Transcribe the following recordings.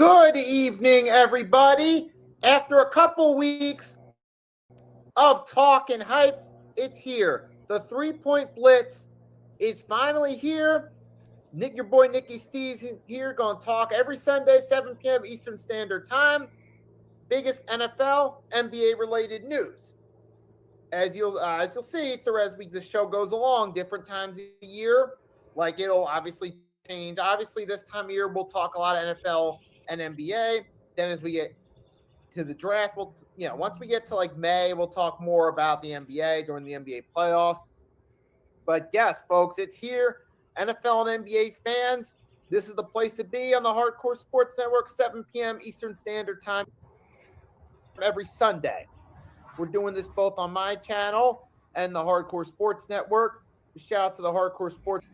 Good evening, everybody. After a couple weeks of talk and hype, it's here. The 3-point Blitz is finally here. Your boy Nicky Steve's here, going to talk every Sunday, 7 p.m. Eastern Standard Time. Biggest NFL, NBA related news. As you'll see as the show goes along, different times of the year, like it'll obviously change. Obviously, this time of year we'll talk a lot of NFL and NBA. Then as we get to the draft, once we get to like May, we'll talk more about the NBA during the NBA playoffs. But yes, folks, it's here. NFL and NBA fans, this is the place to be on the Hardcore Sports Network, 7 p.m. Eastern Standard Time every Sunday. We're doing this both on my channel and the Hardcore Sports Network. Shout out to the Hardcore Sports.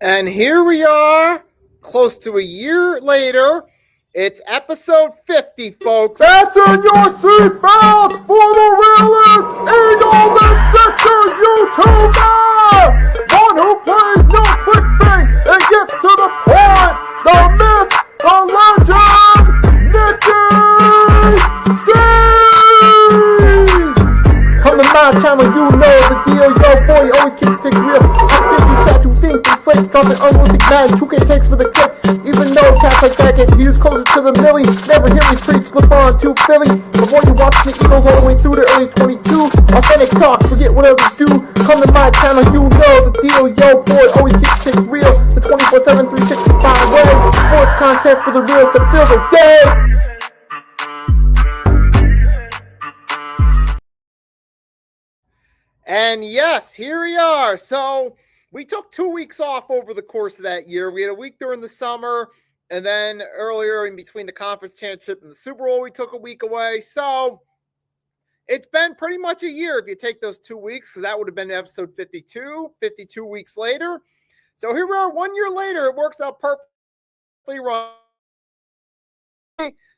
And here we are, close to a year later. It's episode 50, folks. Fasten your seatbelts for the realest Eagles and Sixers YouTuber! One who plays no clickbait and gets to the point! The myth, the legend, Nicky Steve's! Come to my channel, you know the deal. Yo, boy, always keeps things real. I'm 50 statue, think they slate, dropping unrealistic magic. 2K takes for the clip. Even though cats like that get views closer to the milli, never hear me preach LeBron to Philly. Before you watch the Eagles all the way through the early 22, authentic talk, forget what others do. Come to my channel, you know the deal. Yo, boy, always keeps things real. The 24/7, 365 way. Sports content for the reals to fill the day. And yes, here we are. So we took 2 weeks off over the course of that year. We had a week during the summer, and then earlier in between the conference championship and the Super Bowl, we took a week away. So it's been pretty much a year if you take those 2 weeks, because that would have been episode 52 weeks later. So here we are 1 year later. It works out perfectly right.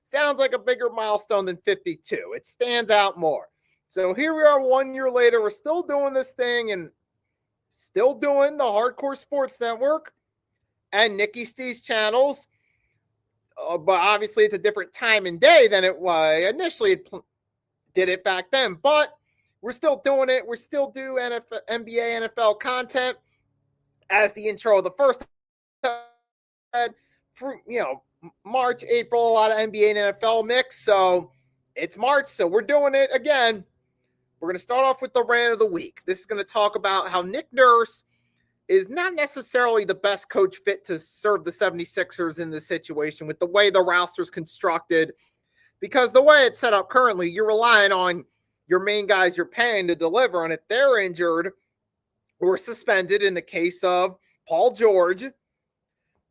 Sounds like a bigger milestone than 52. It stands out more. So here we are 1 year later. We're still doing this thing and still doing the Hardcore Sports Network and Nicky Steve's channels. But obviously it's a different time and day than it was initially did it back then. But we're still doing it. We still do NBA, NFL content. As the intro of the first said, March, April, a lot of NBA and NFL mix. So it's March, so we're doing it again. We're going to start off with the rant of the week. This is going to talk about how Nick Nurse is not necessarily the best coach fit to serve the 76ers in this situation with the way the roster is constructed. Because the way it's set up currently, you're relying on your main guys you're paying to deliver. And if they're injured or suspended in the case of Paul George,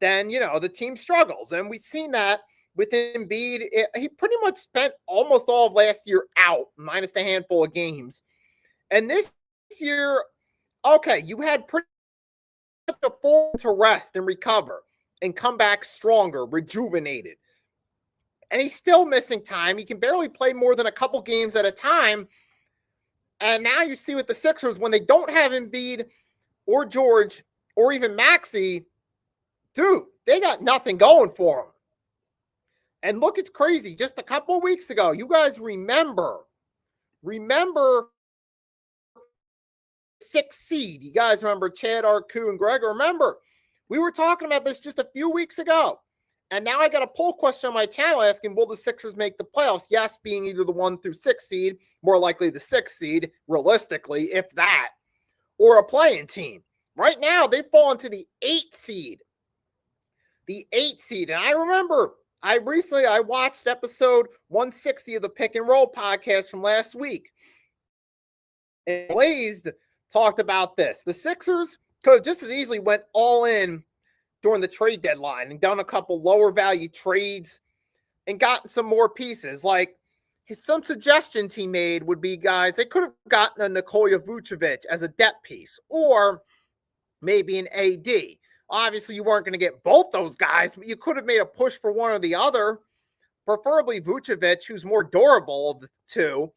then, the team struggles. And we've seen that with Embiid. He pretty much spent almost all of last year out, minus a handful of games. And this year, okay, you had pretty much a full to rest and recover and come back stronger, rejuvenated. And he's still missing time. He can barely play more than a couple games at a time. And now you see with the Sixers, when they don't have Embiid or George or even Maxey, dude, they got nothing going for them. And look, it's crazy. Just a couple of weeks ago, you guys remember 6th seed. You guys remember Chad, Arku, and Greg? Remember, we were talking about this just a few weeks ago. And now I got a poll question on my channel asking, will the Sixers make the playoffs? Yes, being either the 1 through 6 seed, more likely the 6th seed, realistically, if that, or a play-in team. Right now, they've fallen to the 8th seed. The 8th seed. And I remember, I watched episode 160 of the Pick and Roll podcast from last week. And Blazed talked about this. The Sixers could have just as easily went all in during the trade deadline and done a couple lower value trades and gotten some more pieces. Like some suggestions he made would be, guys, they could have gotten a Nikola Vucevic as a depth piece or maybe an AD. Obviously, you weren't going to get both those guys, but you could have made a push for one or the other, preferably Vucevic, who's more durable of the two.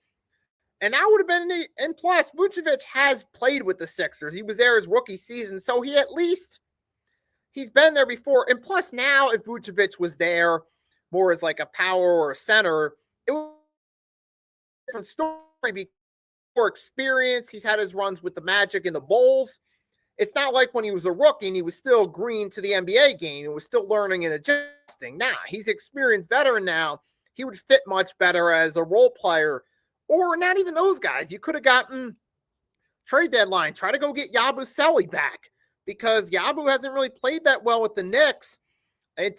And that would have been, and plus, Vucevic has played with the Sixers. He was there his rookie season, so he at least he's been there before. And plus, now if Vucevic was there more as like a power or a center, it was a different story. More experience. He's had his runs with the Magic and the Bulls. It's not like when he was a rookie and he was still green to the NBA game and was still learning and adjusting. Now, he's experienced veteran now. He would fit much better as a role player, or not even those guys. You could have gotten trade deadline, try to go get Yabusele back, because Yabu hasn't really played that well with the Knicks.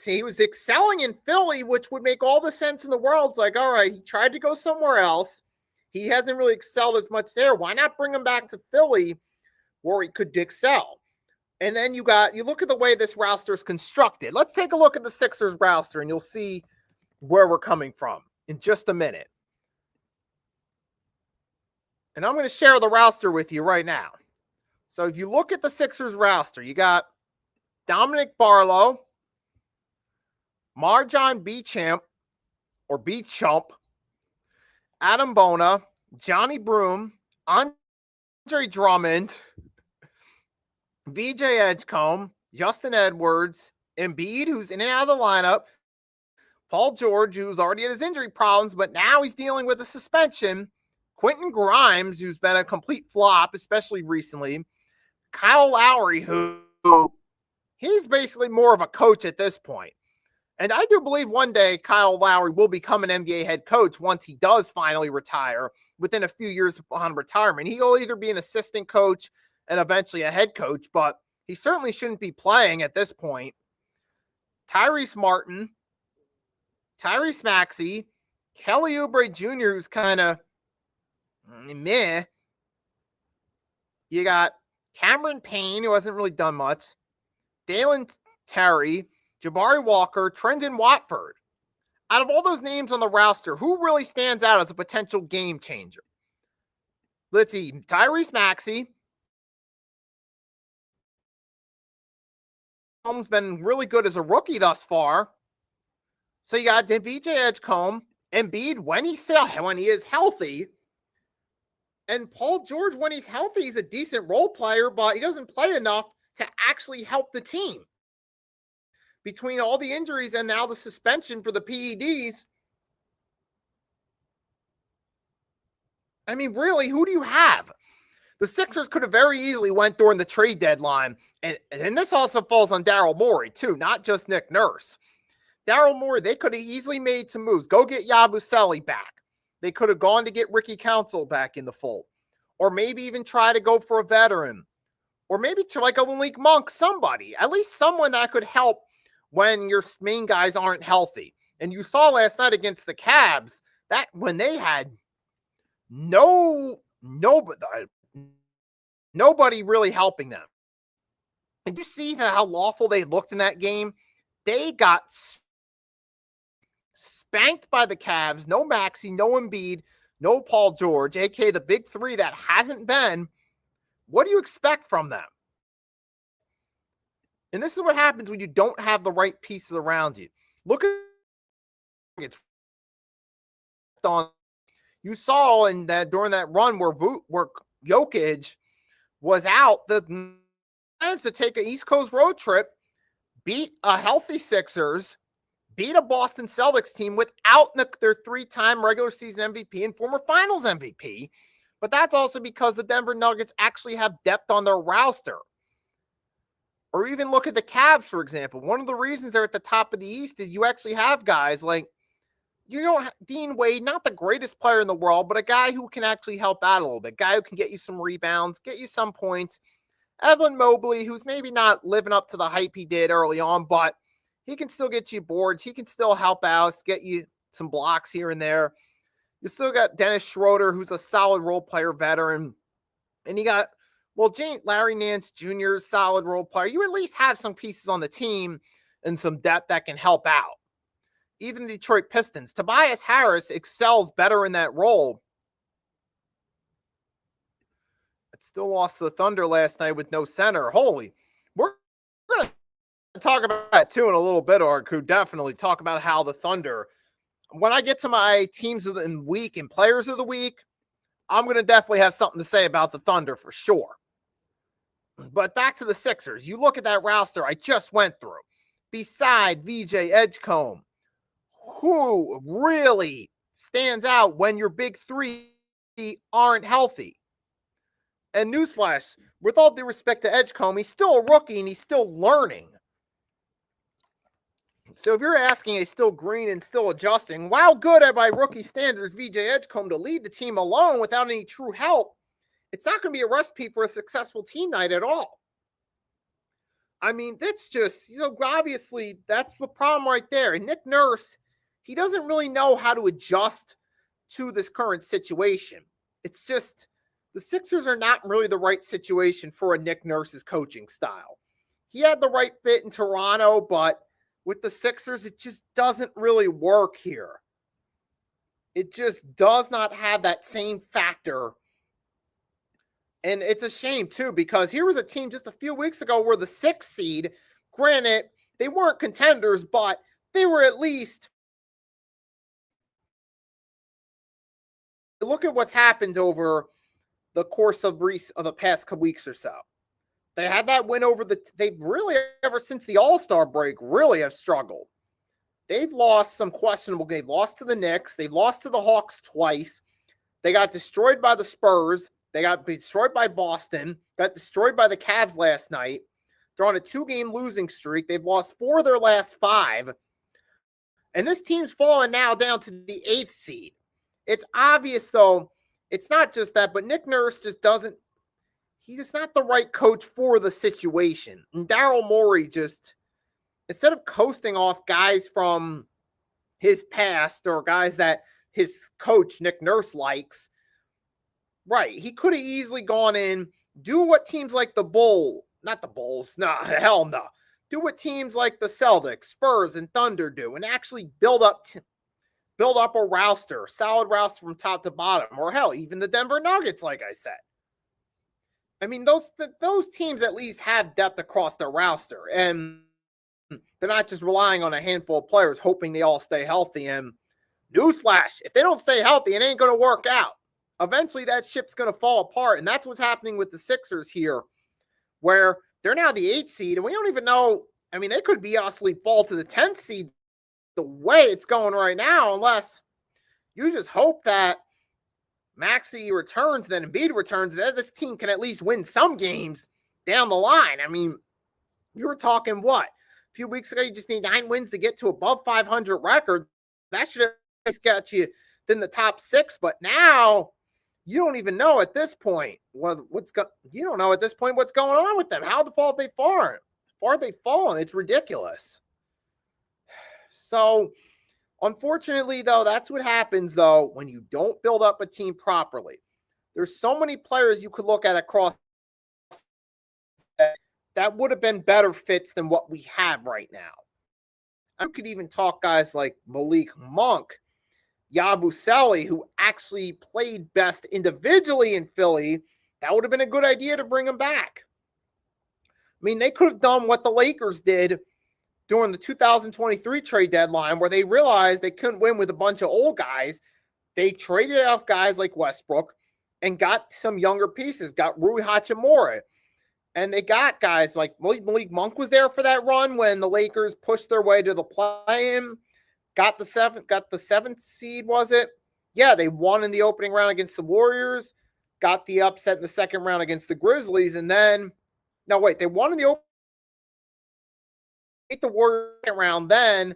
He was excelling in Philly, which would make all the sense in the world. It's like, all right, he tried to go somewhere else. He hasn't really excelled as much there. Why not bring him back to Philly where he could excel? And then you look at the way this roster is constructed. Let's take a look at the Sixers roster, and you'll see where we're coming from in just a minute. And I'm going to share the roster with you right now. So if you look at the Sixers roster, you got Dominic Barlow, Marjon Beauchamp, or Beauchamp, Adam Bona, Johnny Broom, Andre Drummond, VJ Edgecombe, Justin Edwards, Embiid, who's in and out of the lineup, Paul George, who's already had his injury problems, but now he's dealing with a suspension, Quentin Grimes, who's been a complete flop, especially recently, Kyle Lowry, who he's basically more of a coach at this point. And I do believe one day Kyle Lowry will become an NBA head coach once he does finally retire, within a few years upon retirement. He'll either be an assistant coach and eventually a head coach, but he certainly shouldn't be playing at this point. Tyrese Martin, Tyrese Maxey, Kelly Oubre Jr., who's kind of meh. You got Cameron Payne, who hasn't really done much, Dalen Terry, Jabari Walker, Trendon Watford. Out of all those names on the roster, who really stands out as a potential game changer? Let's see. Tyrese Maxey. Holmes been really good as a rookie thus far. So you got VJ Edgecombe, Embiid when he is healthy, and Paul George when he's healthy. He's a decent role player, but he doesn't play enough to actually help the team. Between all the injuries and now the suspension for the PEDs, I mean, really, who do you have? The Sixers could have very easily went during the trade deadline, and this also falls on Daryl Morey, too, not just Nick Nurse. Daryl Morey, they could have easily made some moves. Go get Yabusele back. They could have gone to get Ricky Council back in the fold, or maybe even try to go for a veteran, or maybe to like a Malik Monk, somebody, at least someone that could help when your main guys aren't healthy. And you saw last night against the Cavs that when they had nobody really helping them. And you see how awful they looked in that game? They got spanked by the Cavs. No Maxey, no Embiid, no Paul George, aka the big three that hasn't been. What do you expect from them? And this is what happens when you don't have the right pieces around you. Look at it. You saw in that during that run where Jokic was out, the plans to take an East Coast road trip, beat a healthy Sixers, beat a Boston Celtics team without their three-time regular season MVP and former Finals MVP. But that's also because the Denver Nuggets actually have depth on their roster. Or even look at the Cavs, for example. One of the reasons they're at the top of the East is you actually have guys like, Dean Wade, not the greatest player in the world, but a guy who can actually help out a little bit. Guy who can get you some rebounds, get you some points. Evan Mobley, who's maybe not living up to the hype he did early on, but he can still get you boards. He can still help out, get you some blocks here and there. You still got Dennis Schroeder, who's a solid role player veteran. And you got, Larry Nance Jr., solid role player. You at least have some pieces on the team and some depth that can help out. Even the Detroit Pistons. Tobias Harris excels better in that role. It still lost to the Thunder last night with no center. We're going to talk about that too in a little bit, or could definitely talk about how the Thunder, when I get to my teams of the week and players of the week, I'm going to definitely have something to say about the Thunder for sure. But back to the Sixers. You look at that roster I just went through. Beside VJ Edgecombe, who really stands out when your big three aren't healthy. And newsflash, with all due respect to Edgecombe, he's still a rookie and he's still learning. So if you're asking, he's still green and still adjusting. While good at by rookie standards, VJ Edgecombe to lead the team alone without any true help, it's not going to be a recipe for a successful team night at all. I mean, that's just, obviously, that's the problem right there. And Nick Nurse, he doesn't really know how to adjust to this current situation. It's just, the Sixers are not really the right situation for a Nick Nurse's coaching style. He had the right fit in Toronto, but with the Sixers, it just doesn't really work here. It just does not have that same factor. And it's a shame, too, because here was a team just a few weeks ago where the 6th seed, granted, they weren't contenders, but they were at least. Look at what's happened over the course of the past couple weeks or so. They had that win over they really, ever since the All-Star break, really have struggled. They've lost some questionable games. They've lost to the Knicks. They've lost to the Hawks twice. They got destroyed by the Spurs. They got destroyed by Boston, got destroyed by the Cavs last night. They're on a 2-game losing streak. They've lost 4 of their last 5. And this team's fallen now down to the 8th seed. It's obvious, though, it's not just that, but Nick Nurse just doesn't, he's not the right coach for the situation. And Daryl Morey just, instead of coasting off guys from his past or guys that his coach, Nick Nurse, likes, right, he could have easily gone in, do what teams like the Bulls, hell no. Do what teams like the Celtics, Spurs, and Thunder do, and actually build up a roster, solid roster from top to bottom, or hell, even the Denver Nuggets, like I said. I mean, those teams at least have depth across their roster, and they're not just relying on a handful of players, hoping they all stay healthy. And newsflash, if they don't stay healthy, it ain't going to work out. Eventually, that ship's going to fall apart, and that's what's happening with the Sixers here, where they're now the 8th seed, and we don't even know. I mean, they could be honestly fall to the 10th seed the way it's going right now, unless you just hope that Maxey returns, then Embiid returns, that this team can at least win some games down the line. I mean, you were talking what? A few weeks ago, you just need 9 wins to get to above 500 record. That should have got you in the top 6, but now you don't even know at this point you don't know at this point what's going on with them. How the far they fallen? It's ridiculous. So, unfortunately, though, that's what happens, though, when you don't build up a team properly. There's so many players you could look at across that would have been better fits than what we have right now. I could even talk guys like Malik Monk, Yabusele, who actually played best individually in Philly. That would have been a good idea to bring him back. I mean, they could have done what the Lakers did during the 2023 trade deadline, where they realized they couldn't win with a bunch of old guys. They traded off guys like Westbrook and got some younger pieces, got Rui Hachimura. And they got guys like Malik Monk was there for that run when the Lakers pushed their way to the play-in. Got the 7th seed, was it? Yeah, they won in the opening round against the Warriors, got the upset in the second round against the Grizzlies, and then, they won in the Warriors second round, then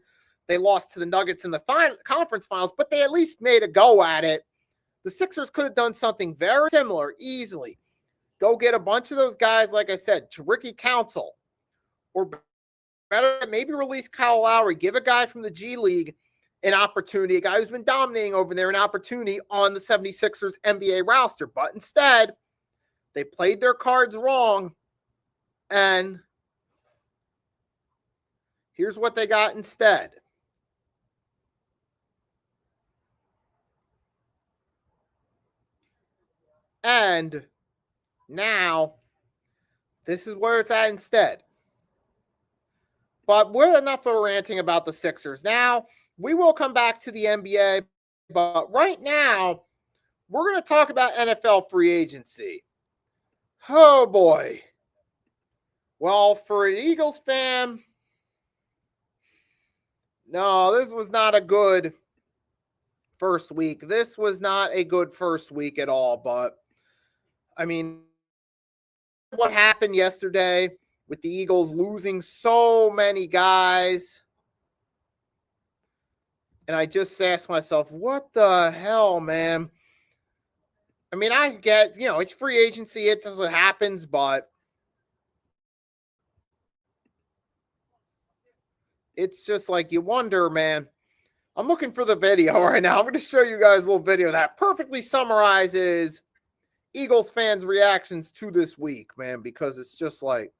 they lost to the Nuggets in the conference finals, but they at least made a go at it. The Sixers could have done something very similar easily. Go get a bunch of those guys, like I said, to Ricky Council, or better, maybe release Kyle Lowry, give a guy from the G League an opportunity, a guy who's been dominating over there, an opportunity on the 76ers NBA roster. But instead, they played their cards wrong, and here's what they got instead. And now, this is where it's at instead. But we're enough of ranting about the Sixers. Now, we will come back to the NBA, but right now, we're going to talk about NFL free agency. Oh, boy. Well, for an Eagles fan, no, this was not a good first week. This was not a good first week at all. But, I mean, what happened yesterday with the Eagles losing so many guys. And I just asked myself, what the hell, man? I mean, I get, it's free agency. It's just what happens, but it's just like you wonder, man. I'm looking for the video right now. I'm going to show you guys a little video that perfectly summarizes Eagles fans' reactions to this week, man, because it's just like,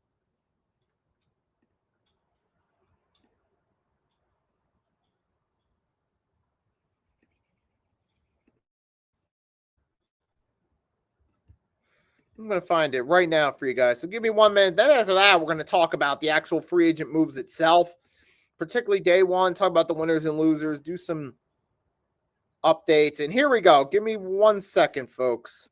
I'm going to find it right now for you guys. So give me 1 minute. Then after that, we're going to talk about the actual free agent moves itself, particularly day one, talk about the winners and losers, do some updates. And here we go. Give me 1 second, folks.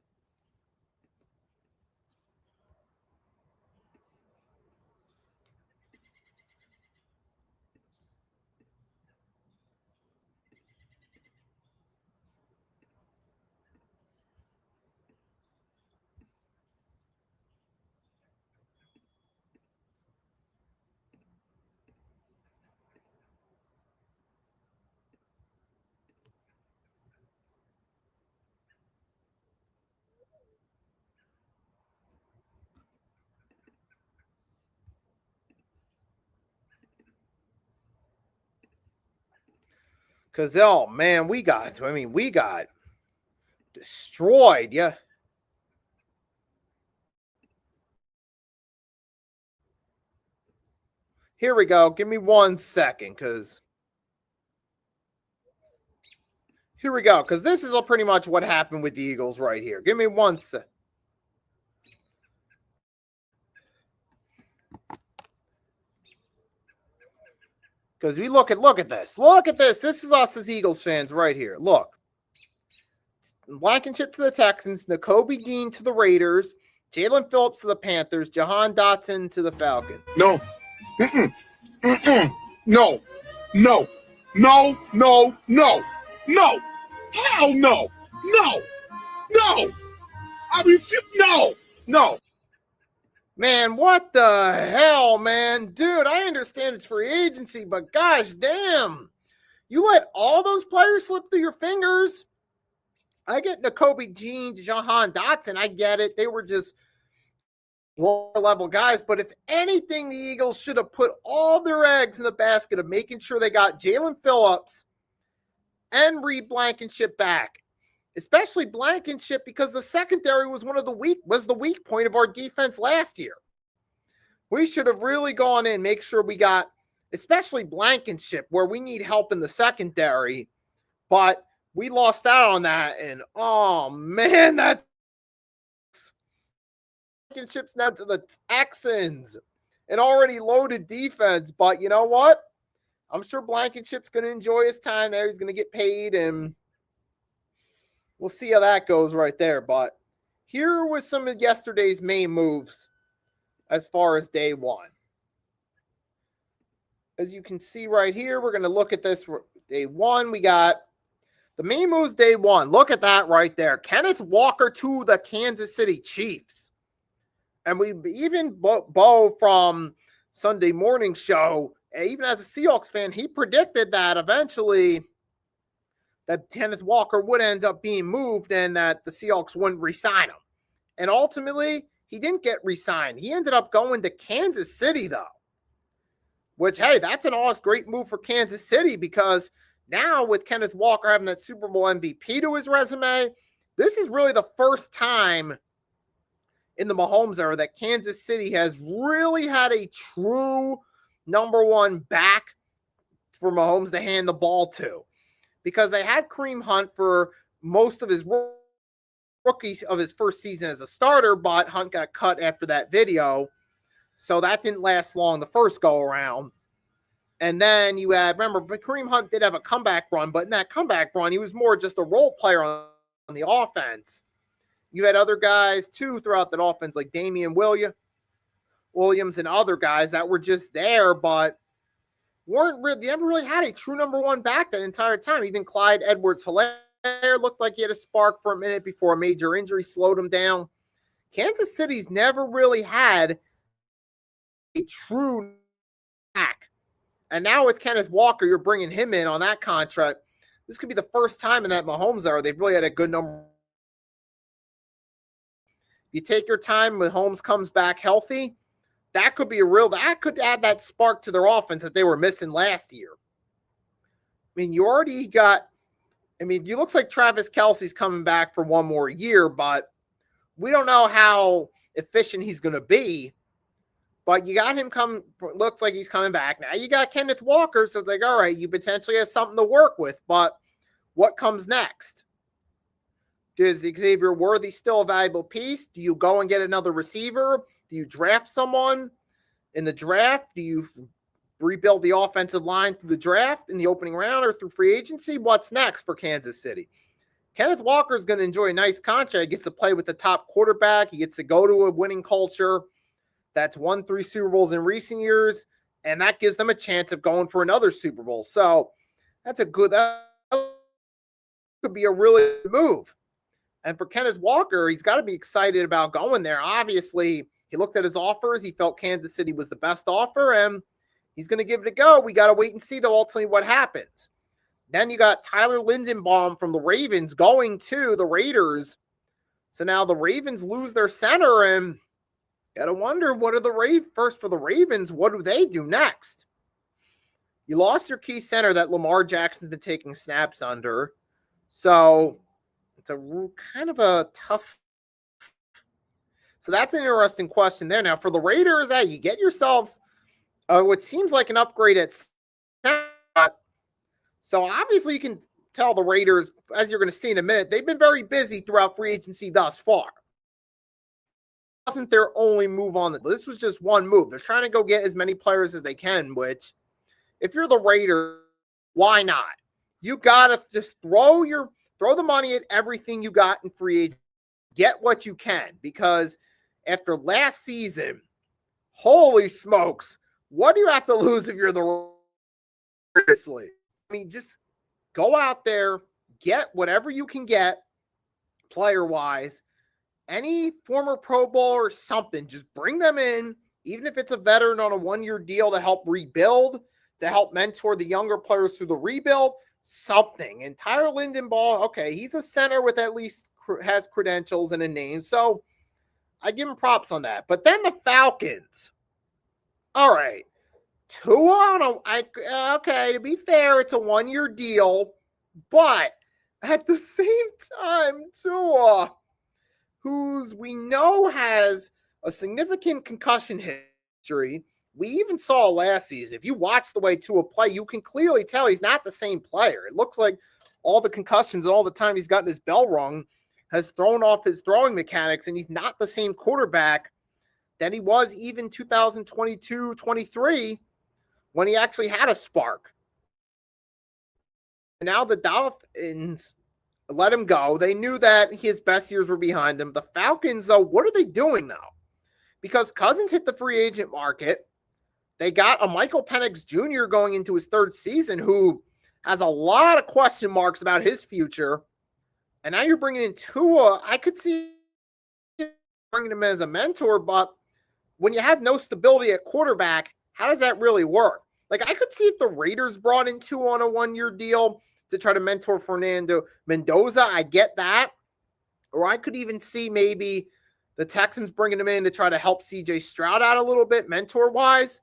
Because, oh, man, we got destroyed. Yeah. Here we go. Give me 1 second, because here we go. Because this is pretty much what happened with the Eagles right here. Give me 1 second. Because we look at this. Look at this. This is us as Eagles fans right here. Look. Blankenship to the Texans, Nakobe Dean to the Raiders, Jalen Phillips to the Panthers, Jahan Dotson to the Falcons. No. Mm-mm. Mm-mm. No. No. No. No. No. No. Hell no. No. No. I refuse. No. No. Man, what the hell, man? Dude, I understand it's free agency, but gosh damn. You let all those players slip through your fingers? I get Nakobe Dean, Jahan Dotson. I get it. They were just lower level guys. But if anything, the Eagles should have put all their eggs in the basket of making sure they got Jalen Phillips and Reed Blankenship back. Especially Blankenship, because the secondary was the weak point of our defense last year. We should have really gone in, make sure we got, especially Blankenship, where we need help in the secondary. But we lost out on that, and oh man, that's Blankenship's now to the Texans, an already loaded defense. But you know what? I'm sure Blankenship's going to enjoy his time there. He's going to get paid, and we'll see how that goes right there. But here was some of yesterday's main moves as far as day one. As you can see right here, we're going to look at this day one. We got the main moves day one. Look at that right there. Kenneth Walker to the Kansas City Chiefs. And we even Bo from Sunday morning show, even as a Seahawks fan, he predicted that eventually that Kenneth Walker would end up being moved and that the Seahawks wouldn't re-sign him. And ultimately, he didn't get re-signed. He ended up going to Kansas City, though. Which, hey, that's an awesome, great move for Kansas City, because now with Kenneth Walker having that Super Bowl MVP to his resume, this is really the first time in the Mahomes era that Kansas City has really had a true number one back for Mahomes to hand the ball to. Because they had Kareem Hunt for most of his rookies of his first season as a starter, but Hunt got cut after that video. So that didn't last long the first go around. And then you had, remember, Kareem Hunt did have a comeback run, but in that comeback run, he was more just a role player on the offense. You had other guys, too, throughout that offense, like Damian Williams. Williams and other guys that were just there, but weren't really, they never really had a true number one back that entire time. Even Clyde Edwards-Helaire looked like he had a spark for a minute before a major injury slowed him down. Kansas City's never really had a true back. And now with Kenneth Walker, you're bringing him in on that contract. This could be the first time in that Mahomes era they've really had a good number. You take your time when Holmes comes back healthy, that could add that spark to their offense that they were missing last year. I mean, you looks like Travis Kelce's coming back for one more year, but we don't know how efficient he's going to be. But you got him looks like he's coming back. Now you got Kenneth Walker, so it's like, all right, you potentially have something to work with, but what comes next? Is Xavier Worthy still a valuable piece? Do you go and get another receiver? Do you draft someone in the draft? Do you rebuild the offensive line through the draft in the opening round or through free agency? What's next for Kansas City? Kenneth Walker is going to enjoy a nice contract. He gets to play with the top quarterback. He gets to go to a winning culture that's won 3 Super Bowls in recent years, and that gives them a chance of going for another Super Bowl. So that could be a really good move. And for Kenneth Walker, he's got to be excited about going there. Obviously, he looked at his offers. He felt Kansas City was the best offer, and he's going to give it a go. We got to wait and see, though, ultimately what happens. Then you got Tyler Lindenbaum from the Ravens going to the Raiders. So now the Ravens lose their center, and got to wonder, what are first for the Ravens, what do they do next? You lost your key center that Lamar Jackson's been taking snaps under. So it's a kind of a tough. So that's an interesting question there. Now for the Raiders, you get yourselves what seems like an upgrade at center. So obviously you can tell the Raiders, as you're going to see in a minute, they've been very busy throughout free agency thus far. It wasn't their only move on it. This was just one move. They're trying to go get as many players as they can, which if you're the Raiders, why not? You got to just throw the money at everything you got in free agency. Get what you can, because after last season, holy smokes, what do you have to lose if you're the Raiders? I mean, just go out there, get whatever you can get player-wise. Any former Pro Bowl or something, just bring them in, even if it's a veteran on a one-year deal to help rebuild, to help mentor the younger players through the rebuild, something. And Tyler Lindenbaum, okay, he's a center with at least has credentials and a name, so I give him props on that. But then the Falcons. All right. Tua, okay, to be fair, it's a one-year deal, but at the same time, Tua, who's we know has a significant concussion history. We even saw last season. If you watch the way Tua play, you can clearly tell he's not the same player. It looks like all the concussions and all the time he's gotten his bell rung has thrown off his throwing mechanics, and he's not the same quarterback that he was even 2022-23 when he actually had a spark. And now the Dolphins let him go. They knew that his best years were behind him. The Falcons, though, what are they doing now? Because Cousins hit the free agent market. They got a Michael Penix Jr. going into his 3rd season who has a lot of question marks about his future. And now you're bringing in Tua. I could see bringing him as a mentor, but when you have no stability at quarterback, how does that really work? Like, I could see if the Raiders brought in Tua on a one-year deal to try to mentor Fernando Mendoza. I get that. Or I could even see maybe the Texans bringing him in to try to help CJ Stroud out a little bit mentor-wise.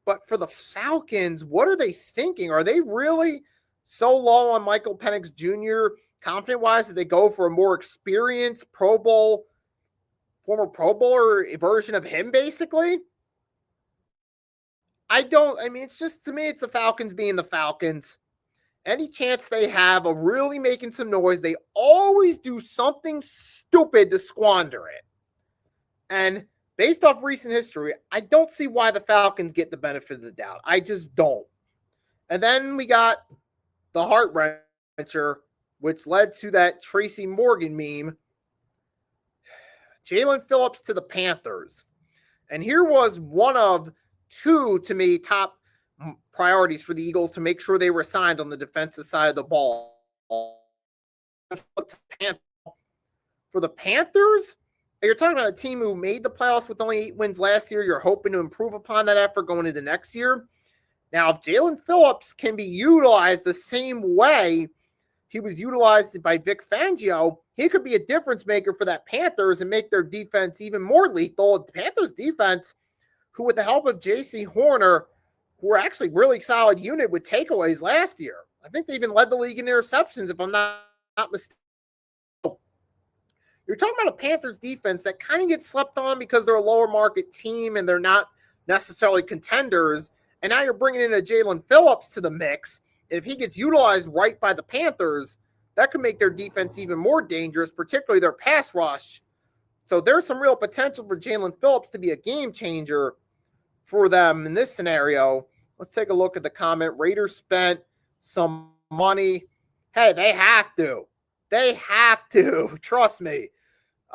But for the Falcons, what are they thinking? Are they really so low on Michael Penix Jr. confident-wise that they go for a more experienced former Pro Bowler version of him, basically? It's just, to me, it's the Falcons being the Falcons. Any chance they have of really making some noise, they always do something stupid to squander it. And based off recent history, I don't see why the Falcons get the benefit of the doubt. I just don't. And then we got the heart wrencher, which led to that Tracy Morgan meme. Jalen Phillips to the Panthers. And here was one of two, to me, top priorities for the Eagles to make sure they were signed on the defensive side of the ball. For the Panthers, you're talking about a team who made the playoffs with only 8 wins last year. You're hoping to improve upon that effort going into next year. Now, if Jalen Phillips can be utilized the same way he was utilized by Vic Fangio, he could be a difference maker for that Panthers and make their defense even more lethal. The Panthers defense, who with the help of J.C. Horner, who were actually really solid unit with takeaways last year. I think they even led the league in interceptions, if I'm not mistaken. You're talking about a Panthers defense that kind of gets slept on because they're a lower market team and they're not necessarily contenders. And now you're bringing in a Jalen Phillips to the mix. And if he gets utilized right by the Panthers, that could make their defense even more dangerous, particularly their pass rush. So there's some real potential for Jalen Phillips to be a game changer for them in this scenario. Let's take a look at the comment. Raiders spent some money. Hey, they have to. They have to. Trust me.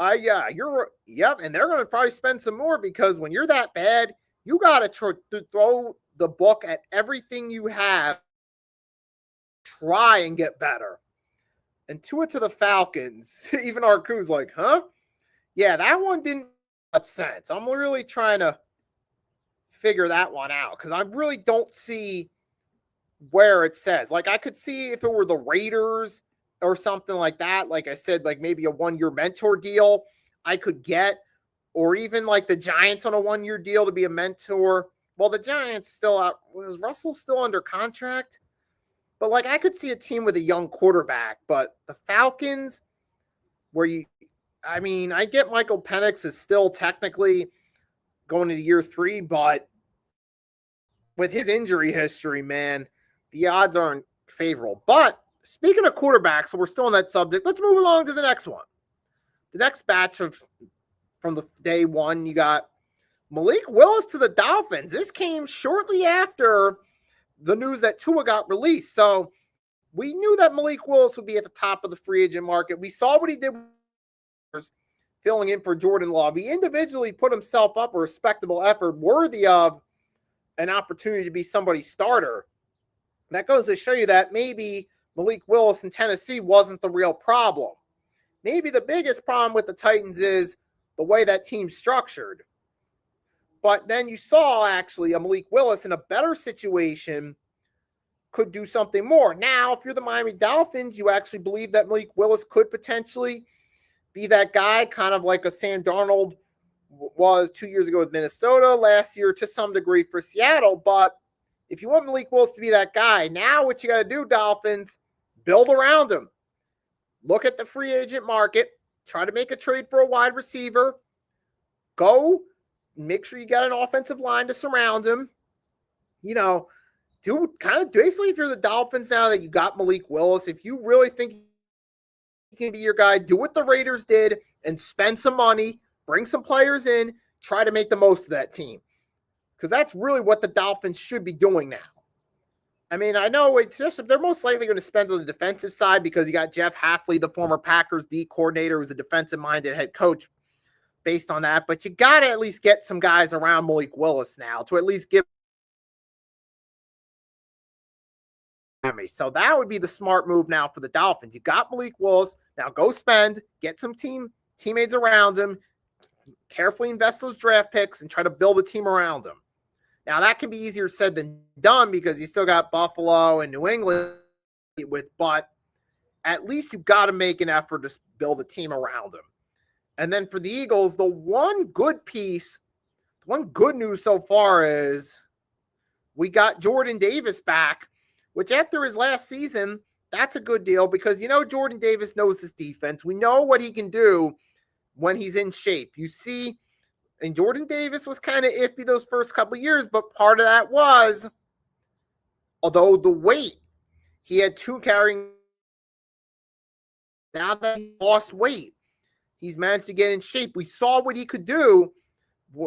Yep. And they're going to probably spend some more because when you're that bad, you got to throw the book at everything you have. Try and get better. And to it to the Falcons. Even our crew's like, huh? Yeah, that one didn't make much sense. I'm really trying to figure that one out because I really don't see where it says. Like, I could see if it were the Raiders or something like that. Like I said, like maybe a 1-year mentor deal I could get, or even like the Giants on a 1-year deal to be a mentor. Well, the Giants still out. Was Russell still under contract? But like I could see a team with a young quarterback, but the Falcons, I get Michael Penix is still technically going into year 3, but with his injury history, man, the odds aren't favorable. But speaking of quarterbacks, so we're still on that subject. Let's move along to the next one. The next batch from the day one, you got Malik Willis to the Dolphins. This came shortly after the news that Tua got released. So we knew that Malik Willis would be at the top of the free agent market. We saw what he did filling in for Jordan Love. He individually put himself up a respectable effort worthy of an opportunity to be somebody's starter. That goes to show you that maybe Malik Willis in Tennessee wasn't the real problem. Maybe the biggest problem with the Titans is the way that team's structured. But then you saw actually a Malik Willis in a better situation could do something more. Now, if you're the Miami Dolphins, you actually believe that Malik Willis could potentially be that guy, kind of like a Sam Darnold was 2 years ago with Minnesota, last year to some degree for Seattle. But if you want Malik Willis to be that guy, now what you got to do, Dolphins, build around him. Look at the free agent market. Try to make a trade for a wide receiver. Go make sure you got an offensive line to surround him. You know, do kind of basically if you're the Dolphins now that you got Malik Willis, if you really think he can be your guy, do what the Raiders did and spend some money, bring some players in, try to make the most of that team. Because that's really what the Dolphins should be doing now. I mean, I know it's just they're most likely going to spend on the defensive side because you got Jeff Hafley, the former Packers D coordinator, who's a defensive-minded head coach based on that. But you got to at least get some guys around Malik Willis now to at least give. So that would be the smart move now for the Dolphins. You got Malik Willis. Now go spend, get some teammates around him, carefully invest those draft picks, and try to build a team around him. Now, that can be easier said than done because you still got Buffalo and New England with, but at least you've got to make an effort to build a team around him. And then for the Eagles, the one good news so far is we got Jordan Davis back, which after his last season, that's a good deal because, Jordan Davis knows this defense. We know what he can do when he's in shape. You see, and Jordan Davis was kind of iffy those first couple of years, but part of that was, although the weight, he had 2 carrying. Now that he lost weight, he's managed to get in shape. We saw what he could do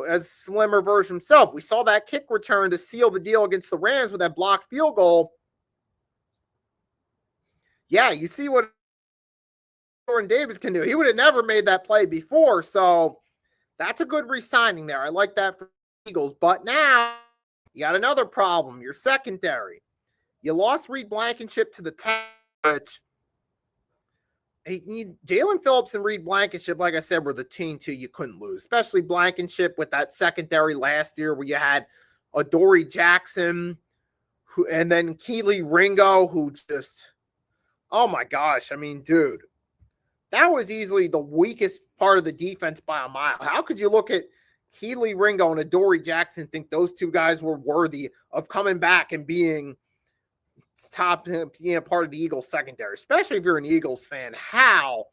as a slimmer version himself. We saw that kick return to seal the deal against the Rams with that blocked field goal. Yeah, you see what Jordan Davis can do. He would have never made that play before, so That's a good re-signing there. I like that for the Eagles. But now you got another problem. Your secondary. You lost Reed Blankenship to the Texans. Jalen Phillips and Reed Blankenship, like I said, were the two you couldn't lose, especially Blankenship with that secondary last year where you had Adoree Jackson and then Keely Ringo, who just, oh my gosh. I mean, dude, that was easily the weakest part of the defense by a mile. How could you look at Keely Ringo and Adoree Jackson and think those two guys were worthy of coming back and being top, part of the Eagles secondary, especially if you're an Eagles fan? How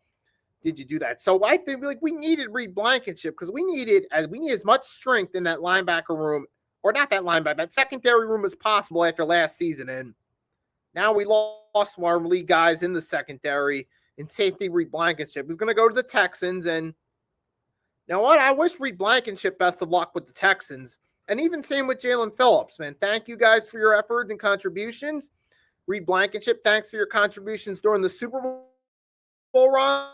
did you do that? So I think we needed Reed Blankenship because we need as much strength in that linebacker room, or not that linebacker, that secondary room as possible after last season. And now we lost one of our lead guys in the secondary in safety. Reed Blankenship is going to go to the Texans. And you know what? I wish Reed Blankenship best of luck with the Texans. And even same with Jalen Phillips, man. Thank you guys for your efforts and contributions. Reed Blankenship, thanks for your contributions during the Super Bowl run.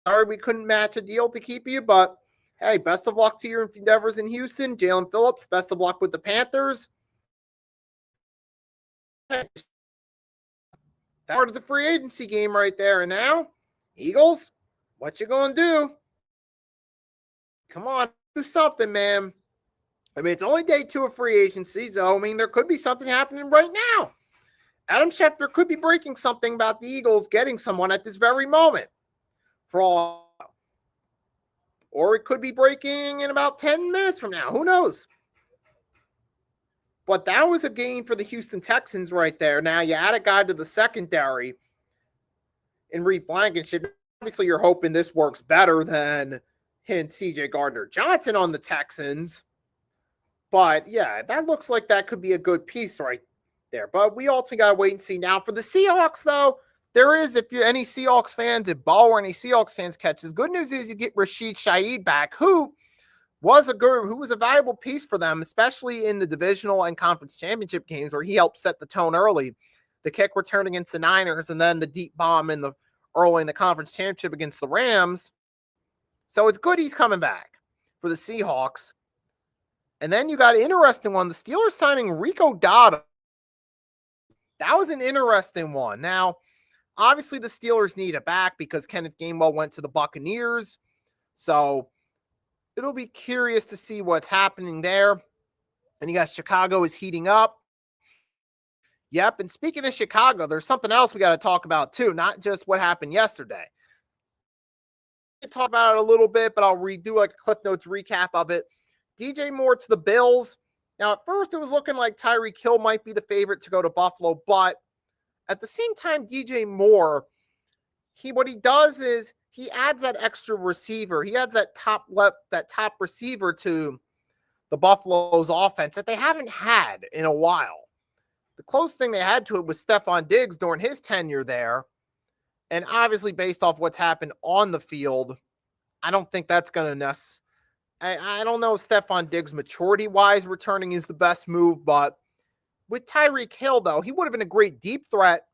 Sorry we couldn't match a deal to keep you, but hey, best of luck to your endeavors in Houston. Jalen Phillips, best of luck with the Panthers. That's part of the free agency game right there. And now, Eagles, what you gonna do? Come on, do something, man. I mean, it's only day 2 of free agency, so I mean, there could be something happening right now. Adam Schefter could be breaking something about the Eagles getting someone at this very moment. For all, or it could be breaking in about 10 minutes from now. Who knows? But that was a gain for the Houston Texans right there. Now you add a guy to the secondary in Reed Blankenship. Obviously, you're hoping this works better than C.J. Gardner-Johnson on the Texans. But yeah, that looks like that could be a good piece right there. But we also got to wait and see. Now for the Seahawks, though, there is, if you're any Seahawks fans, if Bo or any Seahawks fans catches, good news is you get Rashid Shaheed back, who was a valuable piece for them, especially in the divisional and conference championship games where he helped set the tone early. The kick return against the Niners and then the deep bomb early in the conference championship against the Rams. So it's good he's coming back for the Seahawks. And then you got an interesting one. The Steelers signing Rico Dotto. That was an interesting one. Now, obviously, the Steelers need it back because Kenneth Gainwell went to the Buccaneers. So it'll be curious to see what's happening there. And you got Chicago is heating up. Yep. And speaking of Chicago, there's something else we got to talk about too, not just what happened yesterday. I'll talk about it a little bit, but I'll redo like a Cliff Notes recap of it. DJ Moore to the Bills. Now, at first, it was looking like Tyreek Hill might be the favorite to go to Buffalo, but at the same time, DJ Moore, what he does is he adds that extra receiver. He adds that top receiver to the Buffalo's offense that they haven't had in a while. The closest thing they had to it was Stephon Diggs during his tenure there. And obviously, based off what's happened on the field, I don't think that's going to I don't know if Stephon Diggs maturity-wise returning is the best move, but with Tyreek Hill, though, he would have been a great deep threat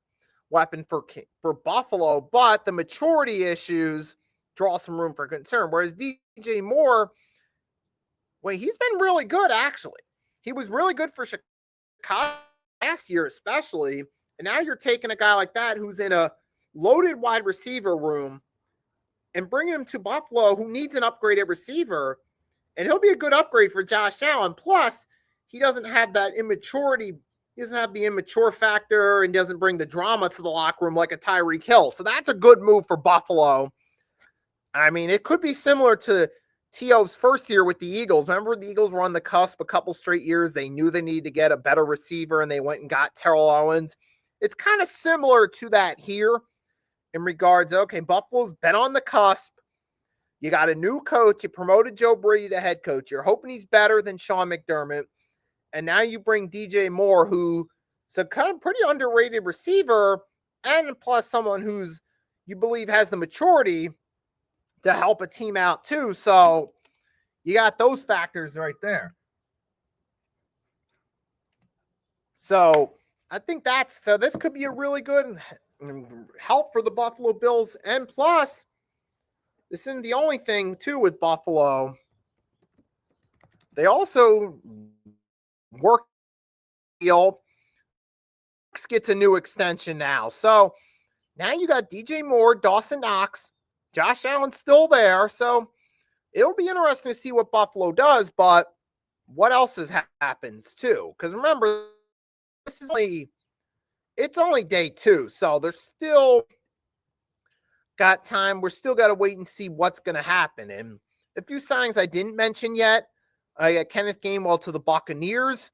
weapon for Buffalo, but the maturity issues draw some room for concern. Whereas DJ Moore, he's been really good, actually. He was really good for Chicago last year, especially. And now you're taking a guy like that who's in a loaded wide receiver room and bringing him to Buffalo, who needs an upgraded receiver. And he'll be a good upgrade for Josh Allen. Plus, he doesn't have that immaturity. He doesn't have the immature factor and doesn't bring the drama to the locker room like a Tyreek Hill. So that's a good move for Buffalo. I mean, it could be similar to T.O.'s first year with the Eagles. Remember, the Eagles were on the cusp a couple straight years. They knew they needed to get a better receiver, and they went and got Terrell Owens. It's kind of similar to that here in regards, okay, Buffalo's been on the cusp. You got a new coach. You promoted Joe Brady to head coach. You're hoping he's better than Sean McDermott. And now you bring DJ Moore, who's a kind of pretty underrated receiver, and plus someone who's you believe has the maturity to help a team out too. So you got those factors right there. So I think this could be a really good help for the Buffalo Bills. And plus, this isn't the only thing, too, with Buffalo. They also work deal. Gets a new extension now. So now you got DJ Moore, Dawson Knox, Josh Allen's still there. So it'll be interesting to see what Buffalo does, but what else happens too? Because remember, it's only day 2, so there's still got time. We're still got to wait and see what's going to happen. And a few signings I didn't mention yet. I got Kenneth Gainwell to the Buccaneers.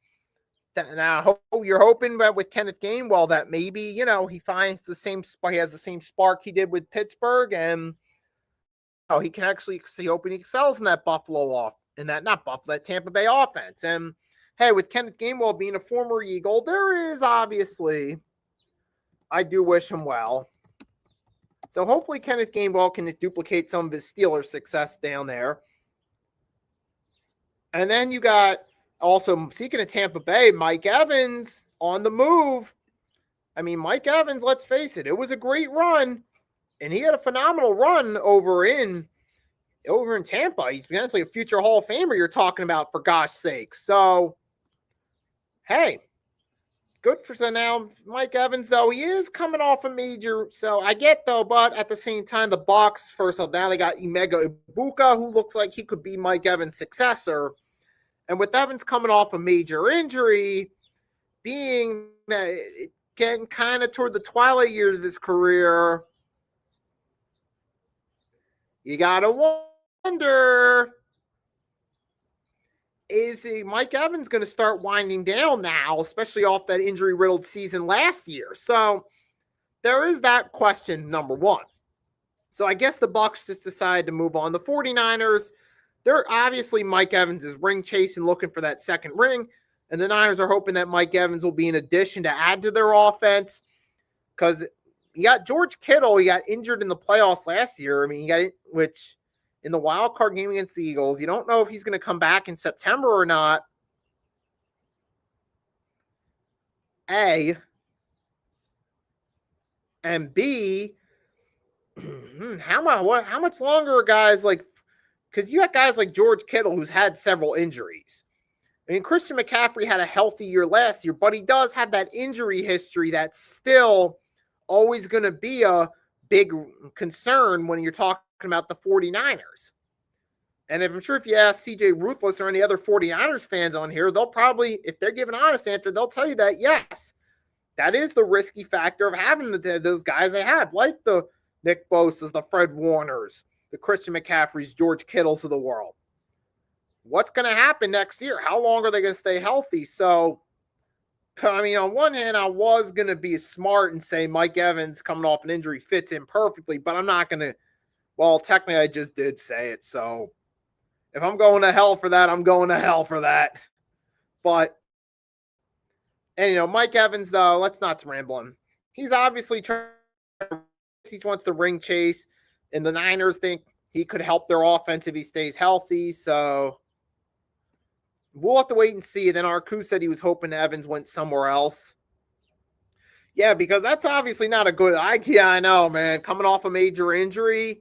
Now you're hoping that with Kenneth Gainwell that maybe, he finds the same spark. He has the same spark he did with Pittsburgh, and he can actually hoping he excels in that that Tampa Bay offense. And hey, with Kenneth Gainwell being a former Eagle, there is obviously, I do wish him well. So hopefully Kenneth Gainwell can duplicate some of his Steelers success down there. And then you got also, speaking of Tampa Bay, Mike Evans on the move. I mean, Mike Evans, let's face it, it was a great run, and he had a phenomenal run over in Tampa. He's potentially a future Hall of Famer you're talking about, for gosh sake. So, hey, good for now. Mike Evans, though, he is coming off a major. So I get, though, but at the same time, the Bucs, first of all, now they got Emeka Ibuka, who looks like he could be Mike Evans' successor. And with Evans coming off a major injury, being getting kind of toward the twilight years of his career, you got to wonder, is Mike Evans going to start winding down now, especially off that injury-riddled season last year? So there is that question, number one. So I guess the Bucs just decided to move on. The 49ers, they're obviously Mike Evans is ring chasing, looking for that second ring. And the Niners are hoping that Mike Evans will be an addition to add to their offense. Because you got George Kittle, he got injured in the playoffs last year. I mean, he got it, which in the wild card game against the Eagles, you don't know if he's going to come back in September or not. A. And B, how much longer are guys like, because you got guys like George Kittle who's had several injuries. I mean, Christian McCaffrey had a healthy year last year, but he does have that injury history that's still always going to be a big concern when you're talking about the 49ers. And I'm sure if you ask CJ Ruthless or any other 49ers fans on here, they'll probably, if they're giving an honest answer, they'll tell you that, yes, that is the risky factor of having those guys they have, like the Nick Bosa's, the Fred Warners, the Christian McCaffreys, George Kittles of the world. What's going to happen next year? How long are they going to stay healthy? So, I mean, on one hand, I was going to be smart and say Mike Evans coming off an injury fits in perfectly, but I'm not going to, well, technically I just did say it. So if I'm going to hell for that, I'm going to hell for that. But, and Mike Evans, though, let's not ramble him. He's obviously trying, he wants the ring chase, and the Niners think he could help their offense if he stays healthy. So we'll have to wait and see. Then Arku said he was hoping Evans went somewhere else. Yeah, because that's obviously not a good idea. I know, man. Coming off a major injury,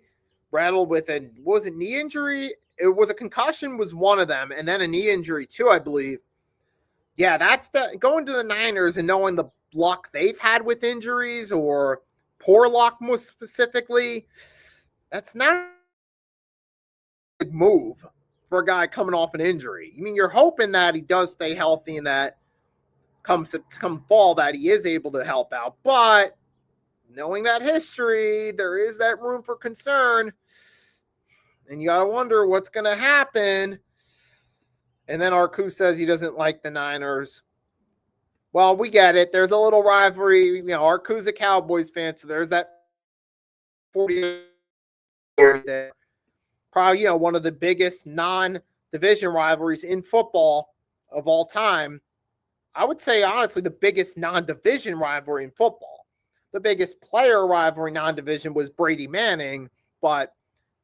rattled with was it knee injury? It was a concussion was one of them, and then a knee injury too, I believe. Yeah, that's going to the Niners and knowing the luck they've had with injuries, or poor luck more specifically. That's not a good move for a guy coming off an injury. I mean, you're hoping that he does stay healthy and that come fall that he is able to help out. But knowing that history, there is that room for concern. And you got to wonder what's going to happen. And then Arku says he doesn't like the Niners. Well, we get it. There's a little rivalry. Arku's a Cowboys fan, so there's that 40 probably, one of the biggest non-division rivalries in football of all time. I would say, honestly, the biggest non-division rivalry in football. The biggest player rivalry non-division was Brady Manning, but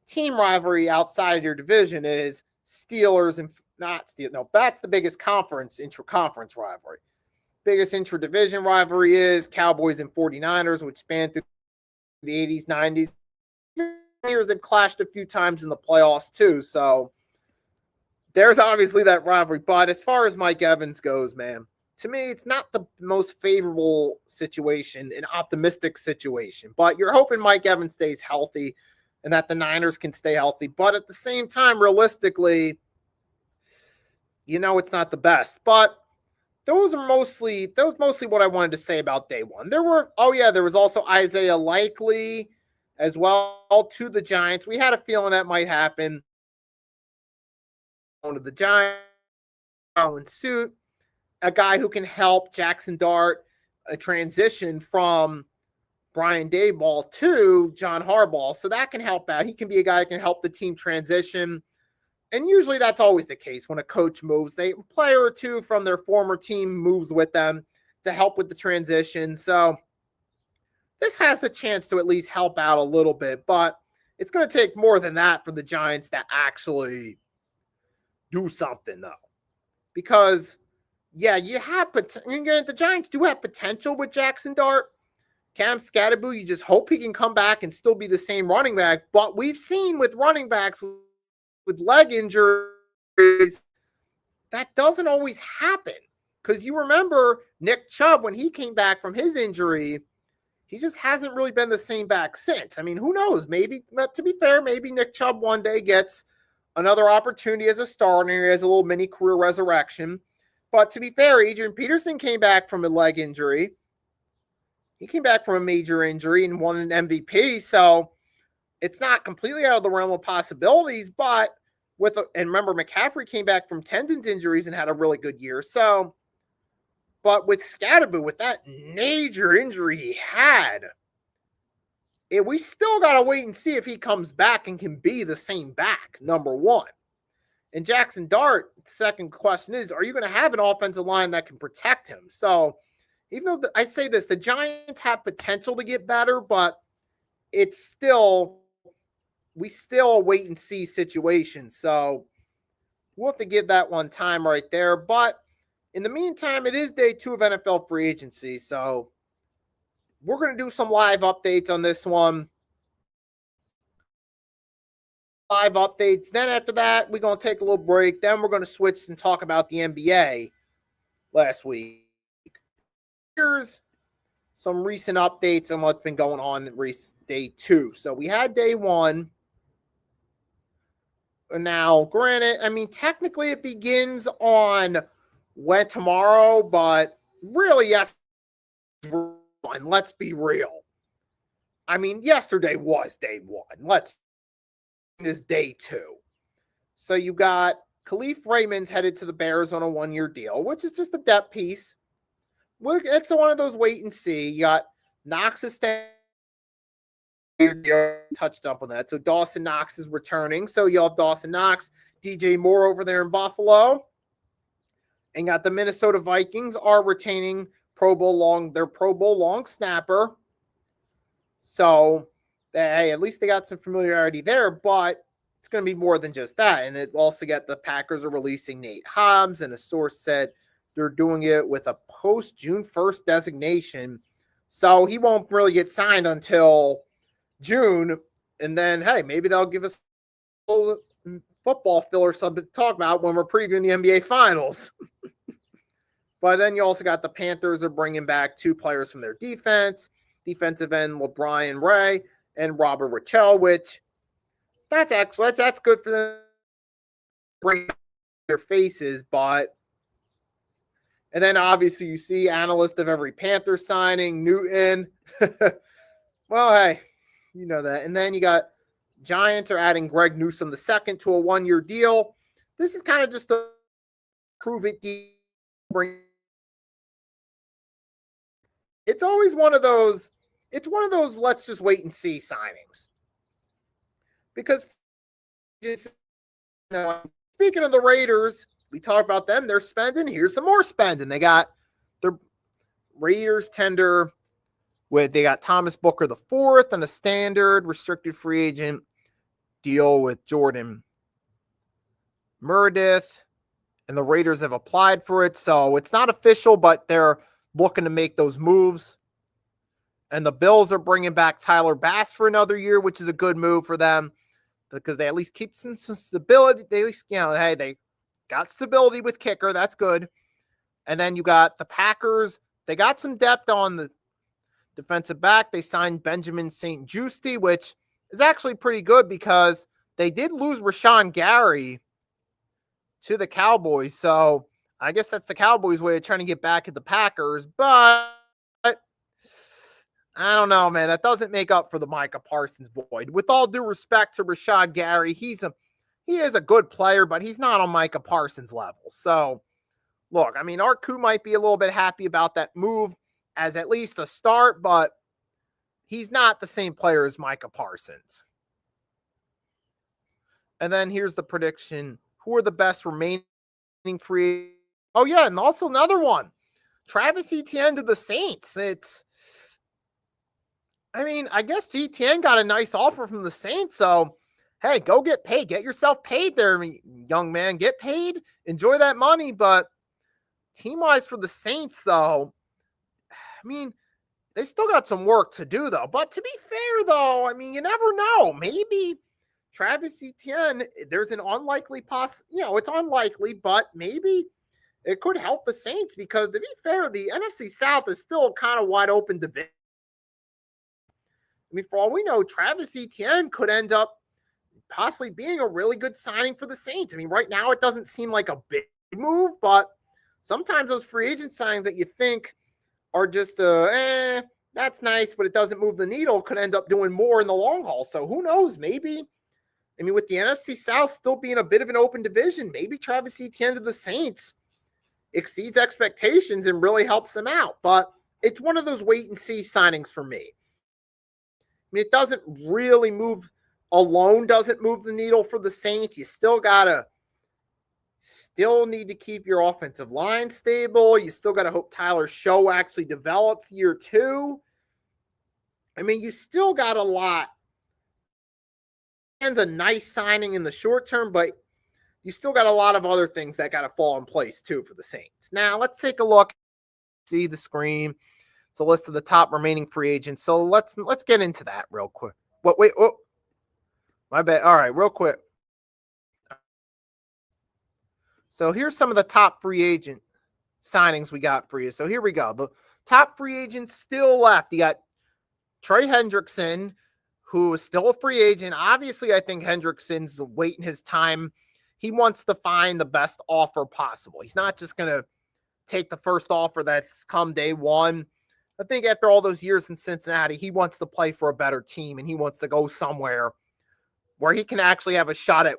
team rivalry outside of your division is Steelers and that's the biggest intra-conference rivalry. Biggest intra-division rivalry is Cowboys and 49ers, which spanned through the 80s, 90s. years they've clashed a few times in the playoffs too. So there's obviously that rivalry. But as far as Mike Evans goes, man, to me, it's not the most favorable situation, an optimistic situation. But you're hoping Mike Evans stays healthy and that the Niners can stay healthy. But at the same time, realistically, it's not the best. But those mostly what I wanted to say about day one. There was also Isaiah Likely as well to the Giants. We had a feeling that might happen. Going to the Giants, in suit, a guy who can help Jackson Dart transition from Brian Daboll to John Harbaugh. So that can help out. He can be a guy who can help the team transition. And usually that's always the case when a coach moves. A player or two from their former team moves with them to help with the transition. So this has the chance to at least help out a little bit, but it's going to take more than that for the Giants to actually do something, though. Because, yeah, the Giants do have potential with Jackson Dart. Cam Scatterboo, you just hope he can come back and still be the same running back. But we've seen with running backs with leg injuries, that doesn't always happen. Because you remember Nick Chubb, when he came back from his injury, he just hasn't really been the same back since. I mean, who knows? Maybe, to be fair, maybe Nick Chubb one day gets another opportunity as a starter, as a little mini career resurrection. But to be fair, Adrian Peterson came back from a leg injury. He came back from a major injury and won an MVP. So it's not completely out of the realm of possibilities, but and remember, McCaffrey came back from tendons injuries and had a really good year. So, but with Scatterboo, with that major injury he had, we still got to wait and see if he comes back and can be the same back, number one. And Jackson Dart, second question is, are you going to have an offensive line that can protect him? So, even though I say this, the Giants have potential to get better, but we still wait and see situation. So we'll have to give that one time right there. But in the meantime, it is day 2 of NFL free agency. So we're going to do some live updates on this one. Live updates. Then after that, we're going to take a little break. Then we're going to switch and talk about the NBA last week. Here's some recent updates on what's been going on in day 2. So we had day 1. Now, granted, I mean, technically it begins on tomorrow, but really, yes, let's be real. I mean, yesterday was day 1. This day 2. So you got Khalif Raymond's headed to the Bears on a 1-year deal, which is just a depth piece. It's one of those wait and see. You got Knox's staying. Touched up on that. So Dawson Knox is returning. So you have Dawson Knox, DJ Moore over there in Buffalo. And got the Minnesota Vikings are retaining their Pro Bowl long snapper. So at least they got some familiarity there, but it's going to be more than just that. And it also got the Packers are releasing Nate Hobbs, and a source said they're doing it with a post June 1st designation. So he won't really get signed until June, and then maybe they'll give us a little football filler something to talk about when we're previewing the NBA Finals. But then you also got the Panthers are bringing back 2 players from their defensive end, LeBron Ray and Robert Richell, which that's good for them. Bring their faces, but and then obviously you see analyst of every Panther signing, Newton. Well, hey. You know that. And then you got Giants are adding Greg Newsome II to a 1-year deal. This is kind of just to prove it. It's always one of those let's just wait and see signings. Because speaking of the Raiders, we talked about them. They're spending. Here's some more spending. They got their Raiders tender. They got Thomas Booker IV on a standard restricted free agent deal with Jordan Meredith, and the Raiders have applied for it. So it's not official, but they're looking to make those moves. And the Bills are bringing back Tyler Bass for another year, which is a good move for them because they at least keep some stability. They at least, hey, they got stability with kicker. That's good. And then you got the Packers. They got some depth on the defensive back. They signed Benjamin St. Juste, which is actually pretty good because they did lose Rashawn Gary to the Cowboys. So I guess that's the Cowboys' way of trying to get back at the Packers. But I don't know, man. That doesn't make up for the Micah Parsons void. With all due respect to Rashad Gary, he is a good player, but he's not on Micah Parsons level. So, look, I mean, Art Koo might be a little bit happy about that move as at least a start, but he's not the same player as Micah Parsons. And then here's the prediction. Who are the best remaining free? Oh, yeah, and also another one. Travis Etienne to the Saints. I guess Etienne got a nice offer from the Saints, so hey, go get paid. Get yourself paid there, young man. Get paid. Enjoy that money. But team-wise for the Saints, though, they still got some work to do, though. But to be fair, though, you never know. Maybe Travis Etienne, there's an unlikely it's unlikely, but maybe it could help the Saints because, to be fair, the NFC South is still kind of wide open division. For all we know, Travis Etienne could end up possibly being a really good signing for the Saints. Right now it doesn't seem like a big move, but sometimes those free agent signings that you think are just, that's nice, but it doesn't move the needle, could end up doing more in the long haul. So who knows? Maybe, with the NFC South still being a bit of an open division, maybe Travis Etienne to the Saints exceeds expectations and really helps them out. But it's one of those wait and see signings for me. It doesn't really move doesn't move the needle for the Saints. You still need to keep your offensive line stable. You still got to hope Tyler Show actually develops year 2. You still got a lot. And a nice signing in the short term, but you still got a lot of other things that got to fall in place too for the Saints. Now let's take a look. See the screen. It's a list of the top remaining free agents. So let's get into that real quick. My bad. All right, real quick. So here's some of the top free agent signings we got for you. So here we go. The top free agents still left. You got Trey Hendrickson, who is still a free agent. Obviously, I think Hendrickson's waiting his time. He wants to find the best offer possible. He's not just going to take the first offer that's come day one. I think after all those years in Cincinnati, he wants to play for a better team, and he wants to go somewhere where he can actually have a shot at.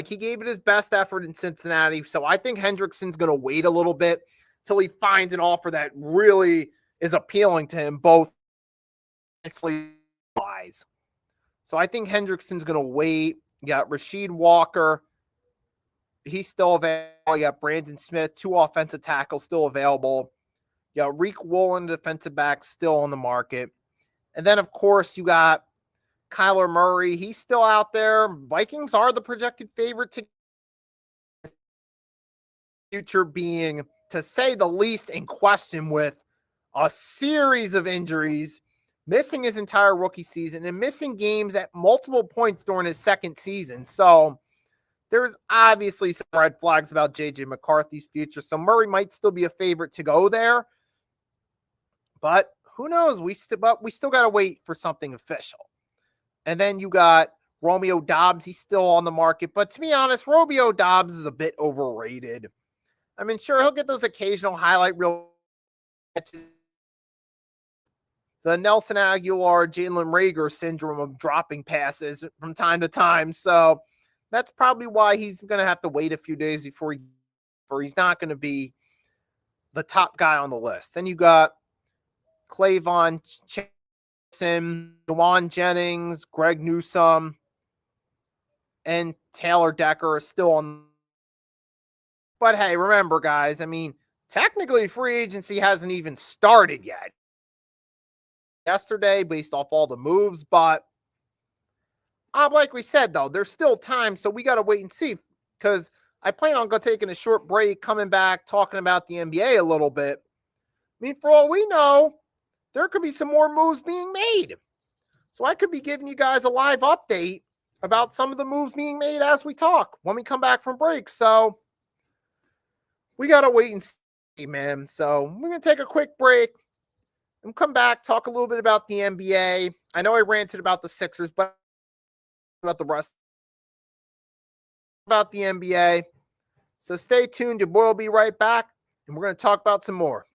He gave it his best effort in Cincinnati, so I think Hendrickson's going to wait a little bit till he finds an offer that really is appealing to him, both wise. So I think Hendrickson's going to wait. You got Rasheed Walker. He's still available. You got Brandon Smith, 2 offensive tackles still available. You got Reek Woolen, defensive back, still on the market. And then, of course, you got Kyler Murray. He's still out there. Vikings are the projected favorite to future being, to say the least, in question with a series of injuries, missing his entire rookie season and missing games at multiple points during his second season. So there's obviously some red flags about J.J. McCarthy's future. So Murray might still be a favorite to go there. But who knows? We still got to wait for something official. And then you got Romeo Doubs. He's still on the market. But to be honest, Romeo Doubs is a bit overrated. Sure, he'll get those occasional highlight reel matches. The Nelson Aguilar, Jalen Reagor syndrome of dropping passes from time to time. So that's probably why he's going to have to wait a few days before he's not going to be the top guy on the list. Then you got Clavon Chasen, Juwan Jennings, Greg Newsome, and Taylor Decker are still on. But hey, remember, guys, technically free agency hasn't even started yet. Yesterday, based off all the moves, but like we said, though, there's still time, so we got to wait and see, because I plan on taking a short break, coming back, talking about the NBA a little bit. For all we know, there could be some more moves being made. So I could be giving you guys a live update about some of the moves being made as we talk when we come back from break. So we got to wait and see, man. So we're going to take a quick break and come back, talk a little bit about the NBA. I know I ranted about the Sixers, but about the rest about the NBA. So stay tuned. Your boy will be right back, and we're going to talk about some more.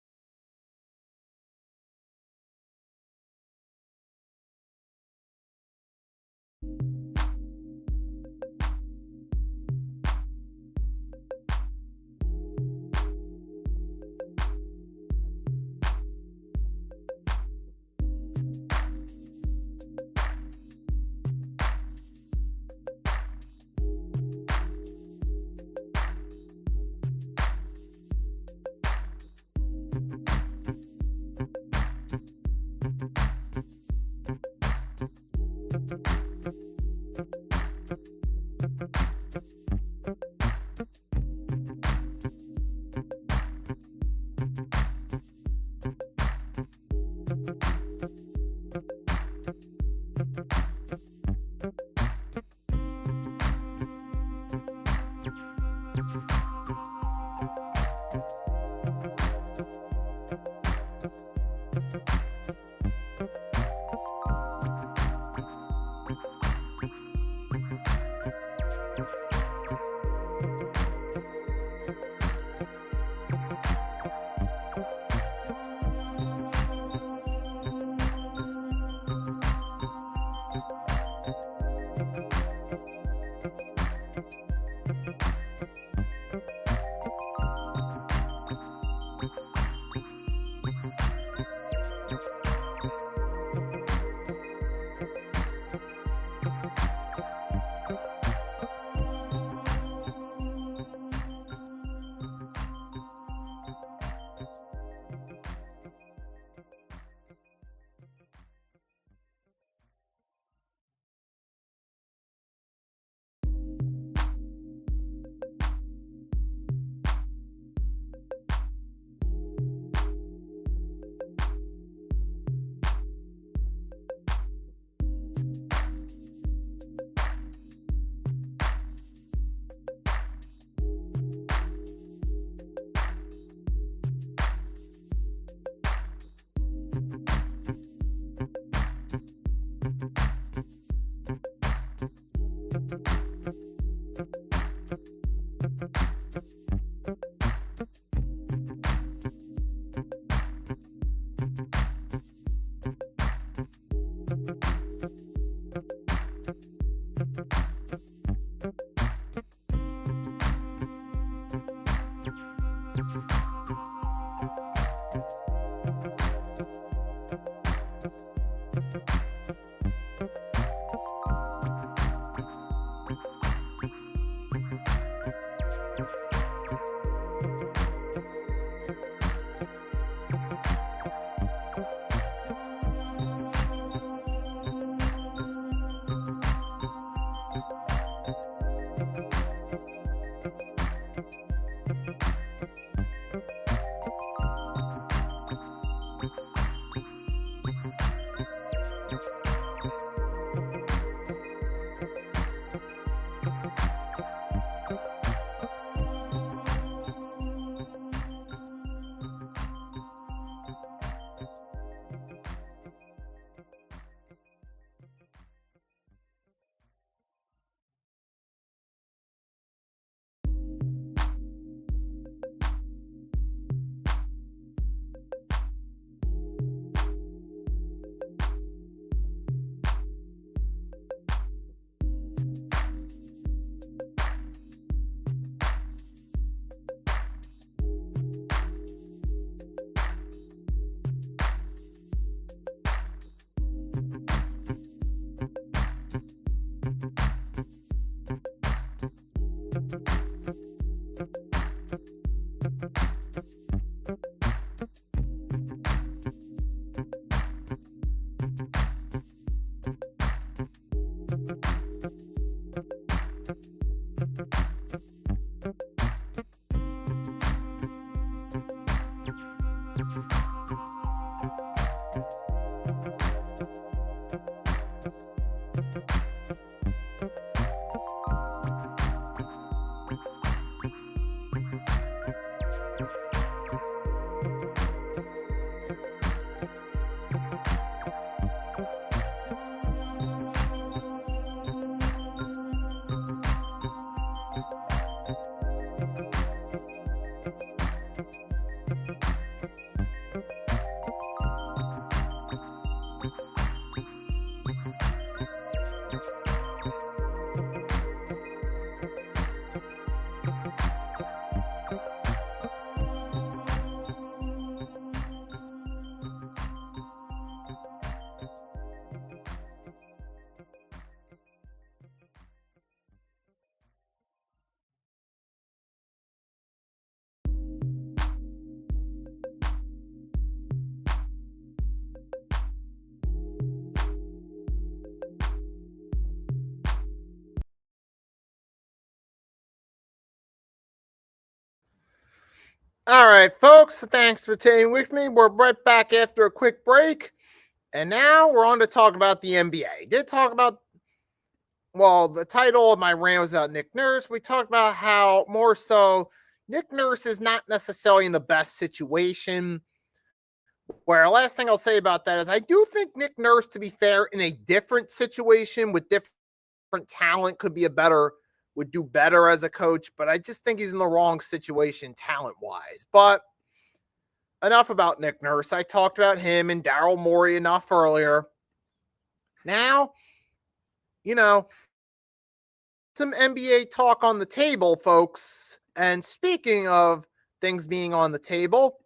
All right, folks, thanks for staying with me. We're right back after a quick break. And now we're on to talk about the NBA. Did talk about, well, the title of my rant was about Nick Nurse. We talked about how more so Nick Nurse is not necessarily in the best situation. Where last thing I'll say about that is I do think Nick Nurse, to be fair, in a different situation with different talent would do better as a coach, but I just think he's in the wrong situation talent-wise. But enough about Nick Nurse. I talked about him and Daryl Morey enough earlier. Now, some NBA talk on the table, folks. And speaking of things being on the table,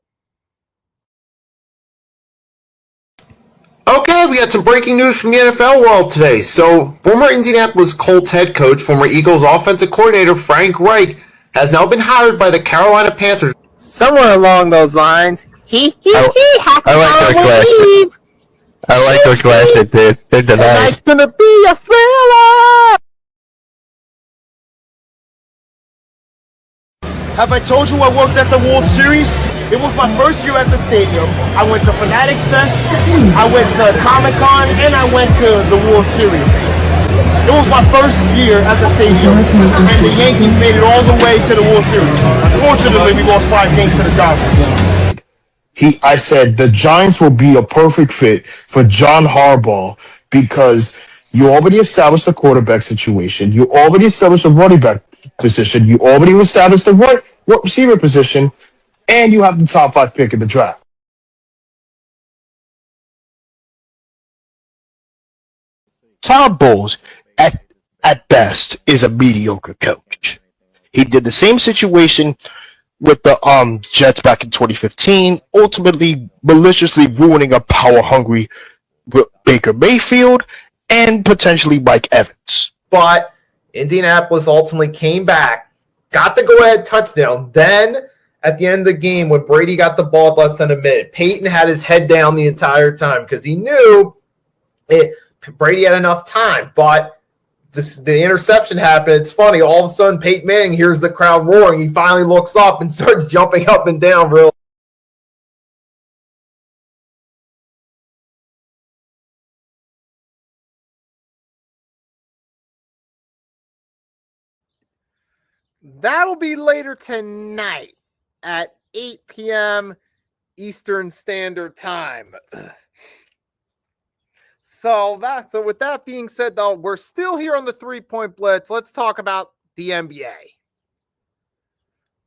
Okay, we got some breaking news from the NFL world today. So, former Indianapolis Colts head coach, former Eagles offensive coordinator Frank Reich has now been hired by the Carolina Panthers. somewhere along those lines, I like those glasses. I like those glasses, dude. They're nice. Tonight's gonna be a thriller! Have I told you I worked at the World Series? It was my first year at the stadium. I went to Fanatics Fest, I went to Comic-Con, and I went to the World Series. It was my first year at the stadium, and the Yankees made it all the way to the World Series. Unfortunately, we lost 5 games to the Dodgers. I said the Giants will be a perfect fit for John Harbaugh because you already established the quarterback situation. You already established the running back position. You already established the right receiver position. And you have the top 5 pick in the draft. Todd Bowles, at best, is a mediocre coach. He did the same situation with the Jets back in 2015, ultimately maliciously ruining a power-hungry Baker Mayfield and potentially Mike Evans. But Indianapolis ultimately came back, got the go-ahead touchdown. Then, at the end of the game, when Brady got the ball less than a minute, Peyton had his head down the entire time because he knew Brady had enough time. But the interception happened. It's funny. All of a sudden, Peyton Manning hears the crowd roaring. He finally looks up and starts jumping up and down real. That'll be later tonight at 8 p.m. Eastern Standard Time. So with that being said, though, we're still here on the 3-point blitz. Let's talk about the NBA.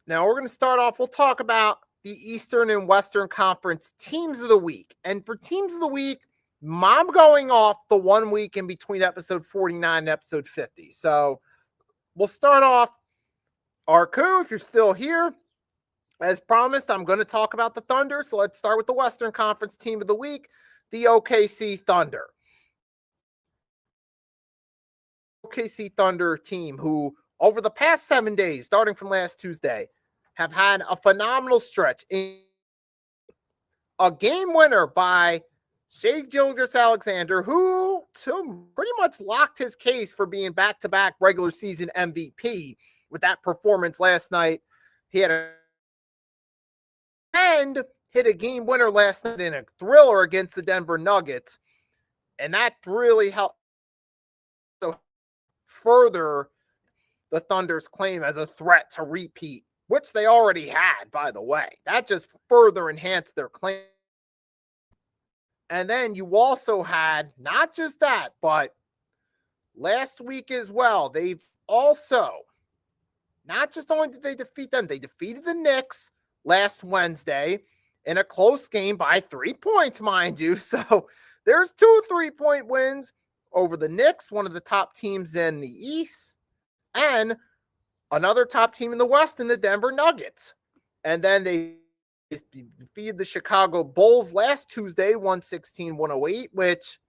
Now we're going to start off. We'll talk about the Eastern and Western Conference teams of the week. And for teams of the week, I'm going off the 1 week in between episode 49 and episode 50. So we'll start off. Arku, if you're still here, as promised, I'm going to talk about the Thunder. So let's start with the Western Conference team of the week, the OKC Thunder. OKC Thunder team who, over the past 7 days, starting from last Tuesday, have had a phenomenal stretch. In a game winner by Shai Gilgeous-Alexander, who pretty much locked his case for being back-to-back regular season MVP with that performance last night. He had hit a game winner last night in a thriller against the Denver Nuggets. And that really helped further the Thunder's claim as a threat to repeat, which they already had, by the way. That just further enhanced their claim. And then you also had not just that, but last week as well, they've also, not just only did they defeat them, they defeated the Knicks last Wednesday in a close game by 3 points, mind you. So there's 2 3-point wins over the Knicks, one of the top teams in the East, and another top team in the West in the Denver Nuggets. And then they defeated the Chicago Bulls last Tuesday, 116-108, which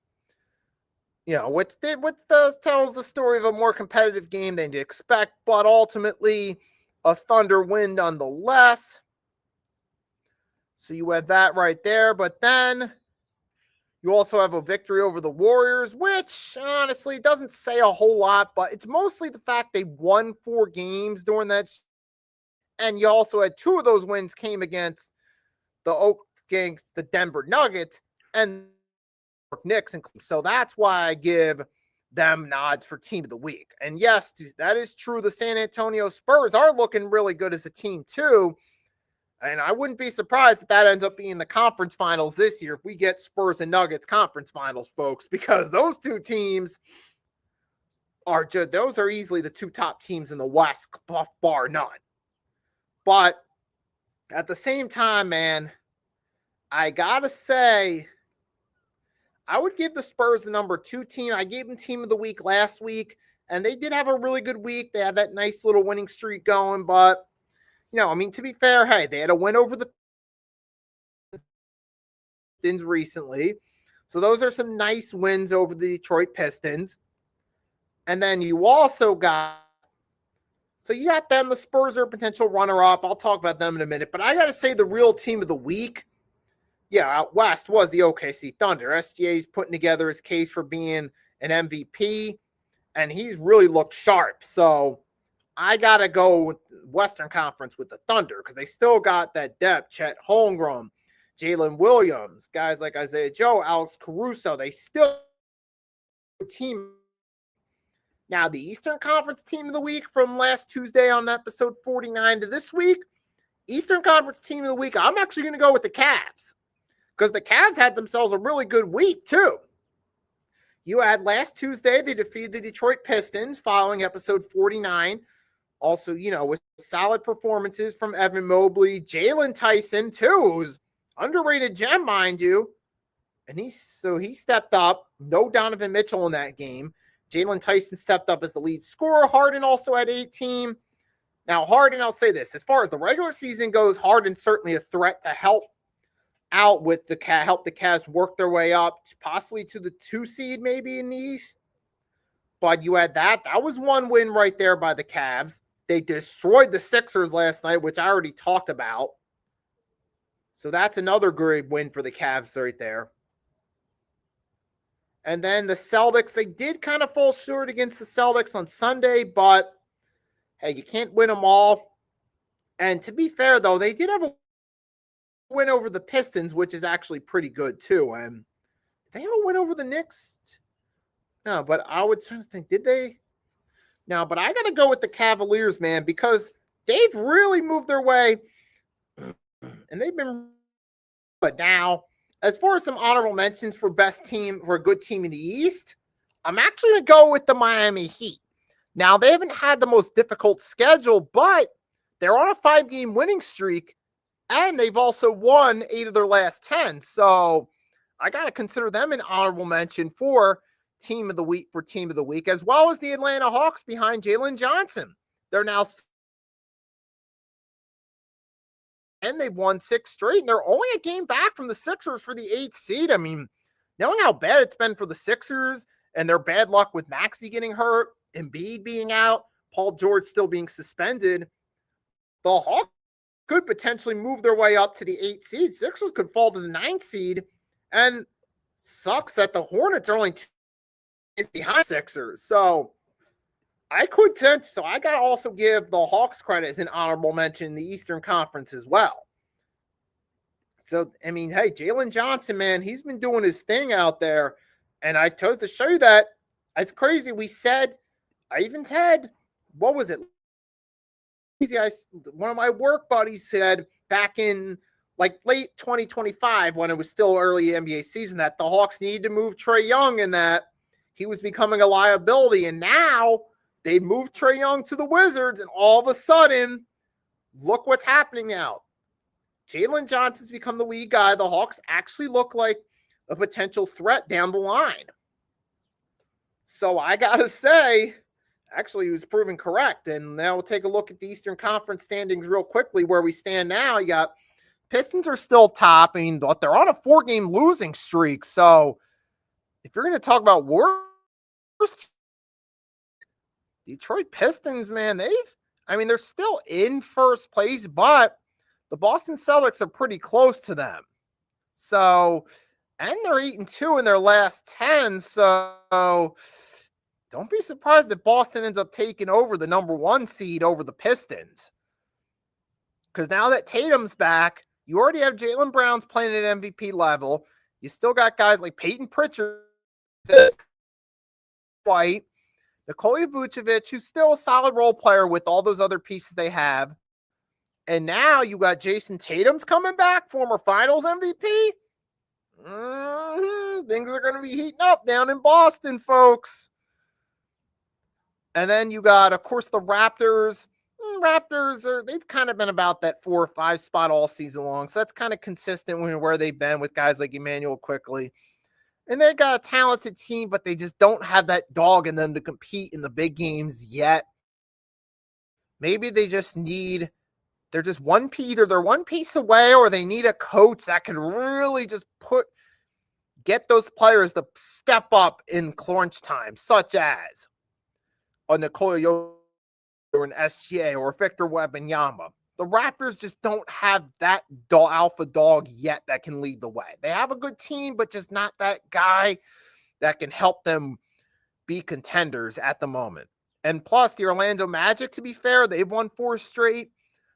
tells the story of a more competitive game than you'd expect, but ultimately a Thunder win nonetheless. So you have that right there. But then you also have a victory over the Warriors, which honestly doesn't say a whole lot, but it's mostly the fact they won 4 games during that And you also had 2 of those wins came against the Denver Nuggets and Knicks. So that's why I give them nods for team of the week. And yes, that is true. The San Antonio Spurs are looking really good as a team too. And I wouldn't be surprised if that ends up being the conference finals this year if we get Spurs and Nuggets conference finals, folks, because those 2 teams those are easily the 2 top teams in the West, bar none. But at the same time, man, I gotta say, I would give the Spurs the number 2 team. I gave them team of the week last week, and they did have a really good week. They had that nice little winning streak going, but to be fair, hey, they had a win over the Pistons recently. So those are some nice wins over the Detroit Pistons. And then you also got them. The Spurs are a potential runner-up. I'll talk about them in a minute. But I got to say the real team of the week, out west, was the OKC Thunder. SGA's putting together his case for being an MVP, and he's really looked sharp. So I got to go with Western Conference with the Thunder because they still got that depth. Chet Holmgren, Jalen Williams, guys like Isaiah Joe, Alex Caruso. They still team. Now, the Eastern Conference team of the week from last Tuesday on episode 49 to this week, Eastern Conference team of the week, I'm actually going to go with the Cavs because the Cavs had themselves a really good week too. You had last Tuesday, they defeated the Detroit Pistons following episode 49. Also, with solid performances from Evan Mobley, Jalen Tyson too, who's underrated gem, mind you. And he stepped up. No Donovan Mitchell in that game. Jalen Tyson stepped up as the lead scorer. Harden also had 18. Now, Harden, I'll say this. As far as the regular season goes, Harden's certainly a threat to help out with help the Cavs work their way up, possibly to the 2 seed maybe in the East. But you had that. That was one win right there by the Cavs. They destroyed the Sixers last night, which I already talked about. So that's another great win for the Cavs right there. And then the Celtics, they did kind of fall short against the Celtics on Sunday, but hey, you can't win them all. And to be fair, though, they did have a win over the Pistons, which is actually pretty good, too. And they have a win over the Knicks? No, but I would sort of think, did they? No, but I got to go with the Cavaliers, man, because they've really moved their way. And they've been, but now, as far as some honorable mentions for best team, for a good team in the East, I'm actually going to go with the Miami Heat. Now, they haven't had the most difficult schedule, but they're on a 5-game winning streak, and they've also won 8 of their last 10. So I got to consider them an honorable mention for team of the week, as well as the Atlanta Hawks behind Jalen Johnson. They're now, and they've won 6 straight, and they're only a game back from the Sixers for the 8th seed. I mean, knowing how bad it's been for the Sixers and their bad luck with Maxey getting hurt, Embiid being out, Paul George still being suspended, the Hawks could potentially move their way up to the 8th seed. Sixers could fall to the 9th seed, and sucks that the Hornets are only 2 behind Sixers. So I got to also give the Hawks credit as an honorable mention in the Eastern Conference as well. So, I mean, hey, Jalen Johnson, man, he's been doing his thing out there. And I chose to show you that. It's crazy. I even said, what was it? One of my work buddies said back in like late 2025, when it was still early NBA season, that the Hawks needed to move Trae Young and that he was becoming a liability. And now they moved Trae Young to the Wizards, and all of a sudden, look what's happening now. Jalen Johnson's become the lead guy. The Hawks actually look like a potential threat down the line. So I got to say, actually, he was proven correct. And now we'll take a look at the Eastern Conference standings real quickly, where we stand now. You got Pistons are still top. I mean, but they're on a 4-game losing streak. So if you're going to talk about worst, Detroit Pistons, man, they're still in first place, but the Boston Celtics are pretty close to them. So, and they're 8-2 in their last 10. So don't be surprised if Boston ends up taking over the number 1 seed over the Pistons. Because now that Tatum's back, you already have Jaylen Brown's playing at MVP level. You still got guys like Peyton Pritchard, White, Nikola Vucevic, who's still a solid role player with all those other pieces they have. And now you got Jason Tatum's coming back, former Finals MVP. Things are going to be heating up down in Boston, folks. And then you got, of course, the Raptors. They've kind of been about that 4 or 5 spot all season long. So that's kind of consistent with where they've been with guys like Emmanuel Quickly. And they've got a talented team, but they just don't have that dog in them to compete in the big games yet. Maybe they just need, they're just one piece, either they're one piece away or they need a coach that can really just get those players to step up in crunch time, such as a Nikola Jokic or an SGA or Victor Wembanyama. The Raptors just don't have that alpha dog yet that can lead the way. They have a good team, but just not that guy that can help them be contenders at the moment. And plus, the Orlando Magic, to be fair, they've won 4 straight.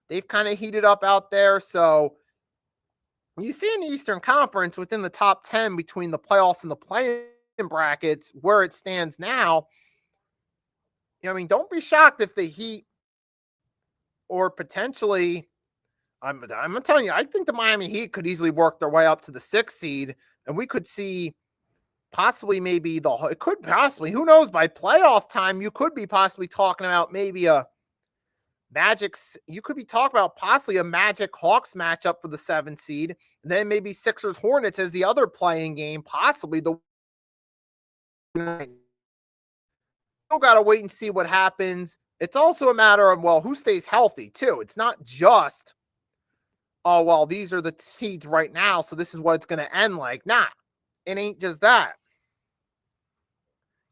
They've kind of heated up out there. So you see in the Eastern Conference within the top 10 between the playoffs and the play-in brackets where it stands now. I mean, don't be shocked if the Heat or potentially, I'm telling you, I think the Miami Heat could easily work their way up to the 6th seed, and we could see possibly who knows, by playoff time, you could be possibly talking about maybe a you could be talking about possibly a Magic Hawks matchup for the 7th seed, and then maybe Sixers Hornets as the other playing game, possibly the. Still got to wait and see what happens. It's also a matter of, well, who stays healthy too. It's not just, oh, well, these are the seeds right now, so this is what it's going to end like. Nah, it ain't just that.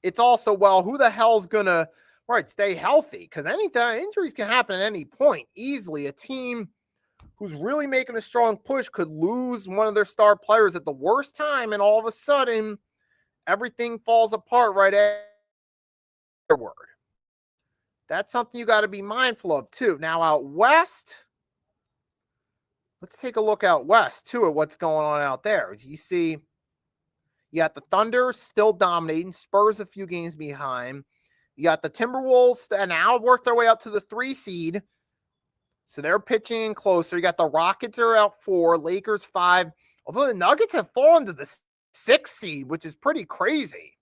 It's also, well, who the hell's going to, stay healthy? Because anytime injuries can happen at any point easily. A team who's really making a strong push could lose one of their star players at the worst time, and all of a sudden, everything falls apart right afterward. That's something you got to be mindful of too. Now out west, let's take a look out west too at what's going on out there. As you see, you got the Thunder still dominating, Spurs a few games behind. You got the Timberwolves that now worked their way up to the 3 seed. So they're pitching in closer. You got the Rockets are out 4, Lakers 5. Although the Nuggets have fallen to the 6th seed, which is pretty crazy.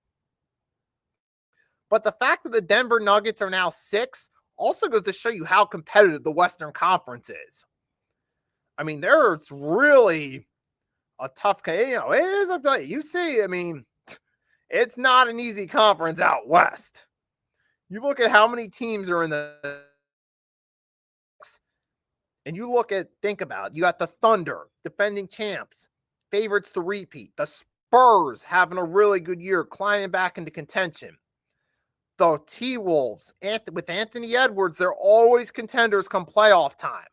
But the fact that the Denver Nuggets are now 6 also goes to show you how competitive the Western Conference is. I mean, there's really a tough, it is a, you see, I mean, it's not an easy conference out west. You look at how many teams are in the, and you think about it. You got the Thunder, defending champs, favorites to repeat. The Spurs having a really good year, climbing back into contention. The T-Wolves, with Anthony Edwards, they're always contenders come playoff time.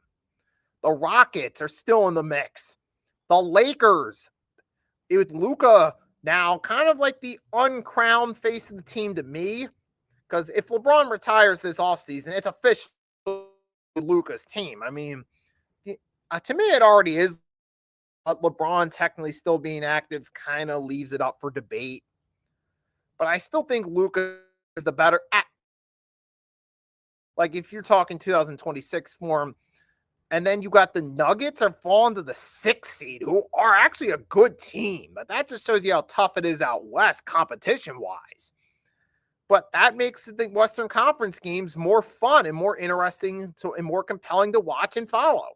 The Rockets are still in the mix. The Lakers, with Luka now kind of like the uncrowned face of the team to me, because if LeBron retires this offseason, it's officially Luka's team. I mean, to me, it already is. But LeBron technically still being active kind of leaves it up for debate. But I still think Luka is the better. Like if you're talking 2026 form, and then you got the Nuggets are falling to the 6th seed, who are actually a good team. But that just shows you how tough it is out west, competition-wise. But that makes the Western Conference games more fun and more interesting and more compelling to watch and follow.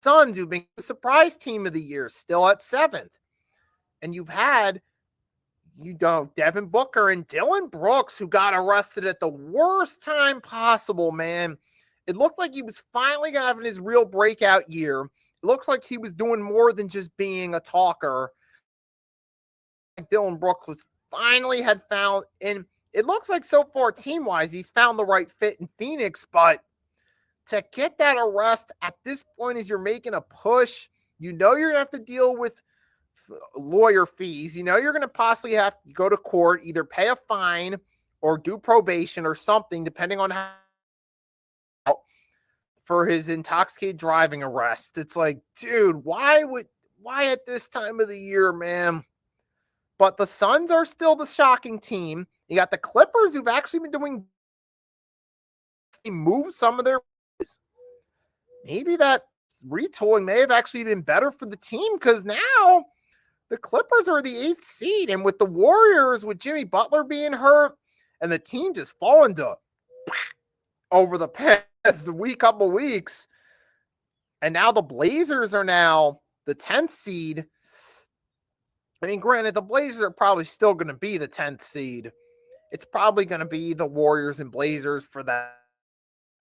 Suns, who've been the surprise team of the year, still at 7th. And you've had, Devin Booker and Dylan Brooks, who got arrested at the worst time possible, man. It looked like he was finally having his real breakout year. It looks like he was doing more than just being a talker. Dylan Brooks finally had found, and it looks like so far team-wise, he's found the right fit in Phoenix, but to get that arrest at this point as you're making a push, you're going to have to deal with lawyer fees. You're going to possibly have to go to court, either pay a fine or do probation or something, depending on how for his intoxicated driving arrest. It's like, dude, why at this time of the year, man? But the Suns are still the shocking team. You got the Clippers, who've actually been doing move some of their. Maybe that retooling may have actually been better for the team, because now the Clippers are the 8th seed, and with the Warriors, with Jimmy Butler being hurt, and the team just falling to over the past couple weeks, and now the Blazers are now the 10th seed. I mean, granted, the Blazers are probably still going to be the 10th seed. It's probably going to be the Warriors and Blazers for that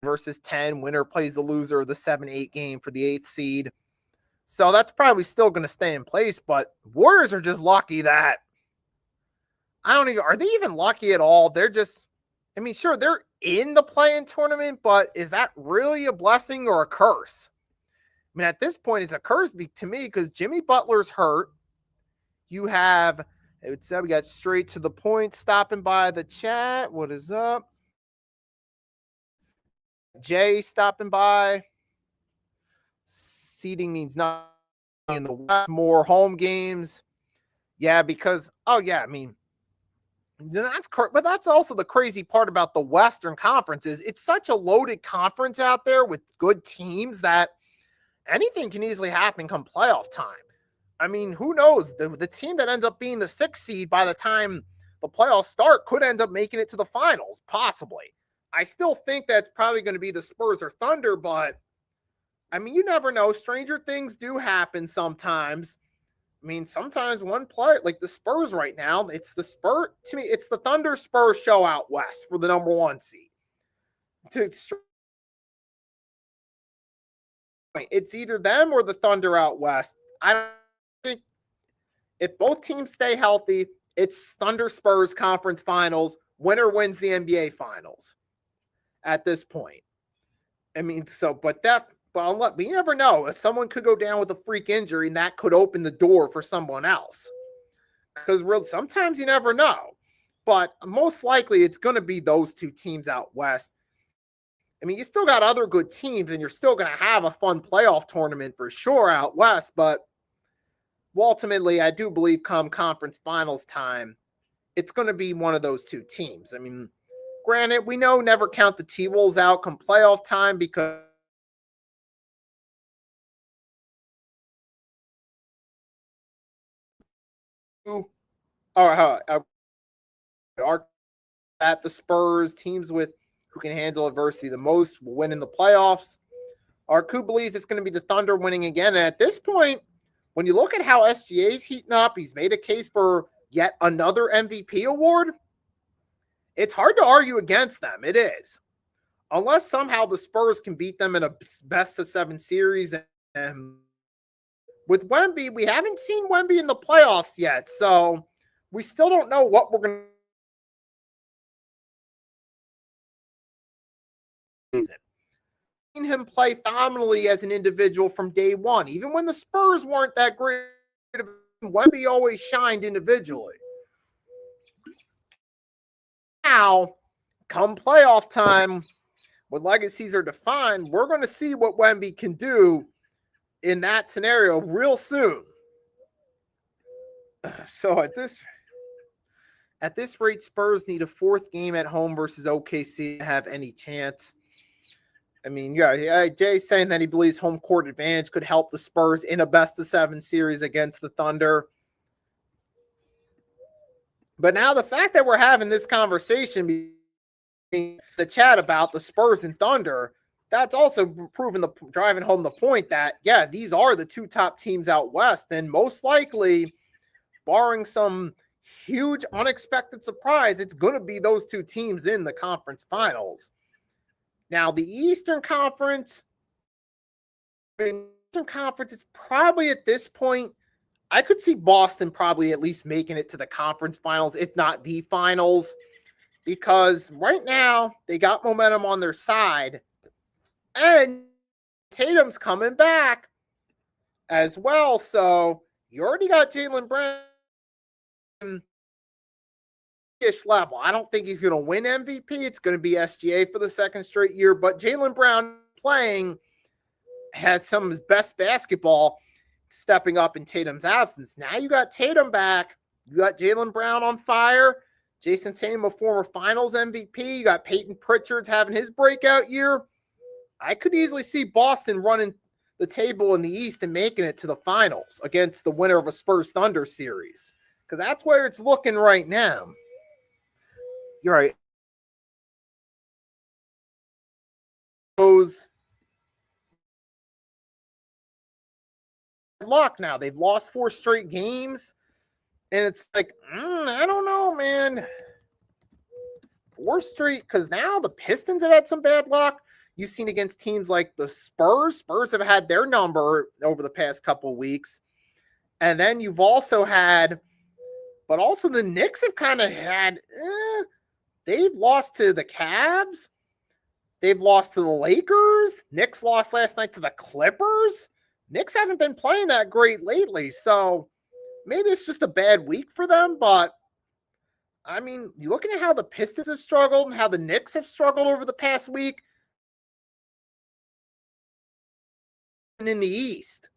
versus 10. Winner plays the loser of the 7-8 game for the 8th seed. So that's probably still going to stay in place, but Warriors are just lucky that are they even lucky at all? They're just, I mean, sure, they're in the play-in tournament, but is that really a blessing or a curse? I mean, at this point, it's a curse to me, because Jimmy Butler's hurt. You have, we got straight to the point stopping by the chat. What is up? Jay stopping by. Seeding means nothing in the West. More home games. Yeah, because, I mean, but that's also the crazy part about the Western Conference is it's such a loaded conference out there with good teams that anything can easily happen come playoff time. I mean, who knows? The team that ends up being the 6th seed by the time the playoffs start could end up making it to the finals, possibly. I still think that's probably going to be the Spurs or Thunder, but I mean, you never know. Stranger things do happen sometimes. I mean, sometimes one player, like the Spurs right now, it's the Thunder Spurs show out west for the number 1 seed. It's either them or the Thunder out west. I don't think if both teams stay healthy, it's Thunder Spurs conference finals. Winner wins the NBA finals at this point. I mean, but you never know. If someone could go down with a freak injury, and that could open the door for someone else. Because sometimes you never know. But most likely it's going to be those two teams out west. I mean, you still got other good teams, and you're still going to have a fun playoff tournament for sure out west. But ultimately, I do believe come conference finals time, it's going to be one of those two teams. I mean, granted, we know never count the T-Wolves out come playoff time, because are at the Spurs, teams who can handle adversity the most will win in the playoffs. Arku believes it's going to be the Thunder winning again. And at this point, when you look at how SGA's heating up, he's made a case for yet another MVP award. It's hard to argue against them. It is. Unless somehow the Spurs can beat them in a best-of-7 series. And with Wemby, we haven't seen Wemby in the playoffs yet. So we still don't know what we're going to seen him play phenomenally as an individual from day one. Even when the Spurs weren't that great, Wemby always shined individually. Now, come playoff time, when legacies are defined, we're going to see what Wemby can do in that scenario real soon. So at this rate, Spurs need a 4th game at home versus OKC to have any chance. I mean, yeah, Jay's saying that he believes home court advantage could help the Spurs in a best-of-7 series against the Thunder. But now the fact that we're having this conversation, the chat about the Spurs and Thunder, that's also driving home the point that, yeah, these are the 2 top teams out west, and most likely, barring some huge unexpected surprise, it's going to be those 2 teams in the conference finals. Now, the Eastern Conference is probably at this point, I could see Boston probably at least making it to the conference finals, if not the finals, because right now they got momentum on their side, and Tatum's coming back as well. So you already got Jaylen Brown ish level. I don't think he's going to win MVP. It's going to be SGA for the 2nd straight year, but Jaylen Brown playing had some of his best basketball stepping up in Tatum's absence. Now you got Tatum back. You got Jaylen Brown on fire. Jason Tatum, a former finals MVP. You got Peyton Pritchard's having his breakout year. I could easily see Boston running the table in the East and making it to the finals against the winner of a Spurs Thunder series, because that's where it's looking right now. You're right. Those luck now. They've lost 4 straight games, and it's like, I don't know, man. 4 straight, because now the Pistons have had some bad luck. You've seen against teams like the Spurs. Spurs have had their number over the past couple of weeks. And then you've also had, but also the Knicks have kind of had, they've lost to the Cavs. They've lost to the Lakers. Knicks lost last night to the Clippers. Knicks haven't been playing that great lately. So maybe it's just a bad week for them. But, I mean, you're looking at how the Pistons have struggled and how the Knicks have struggled over the past week. And in the East,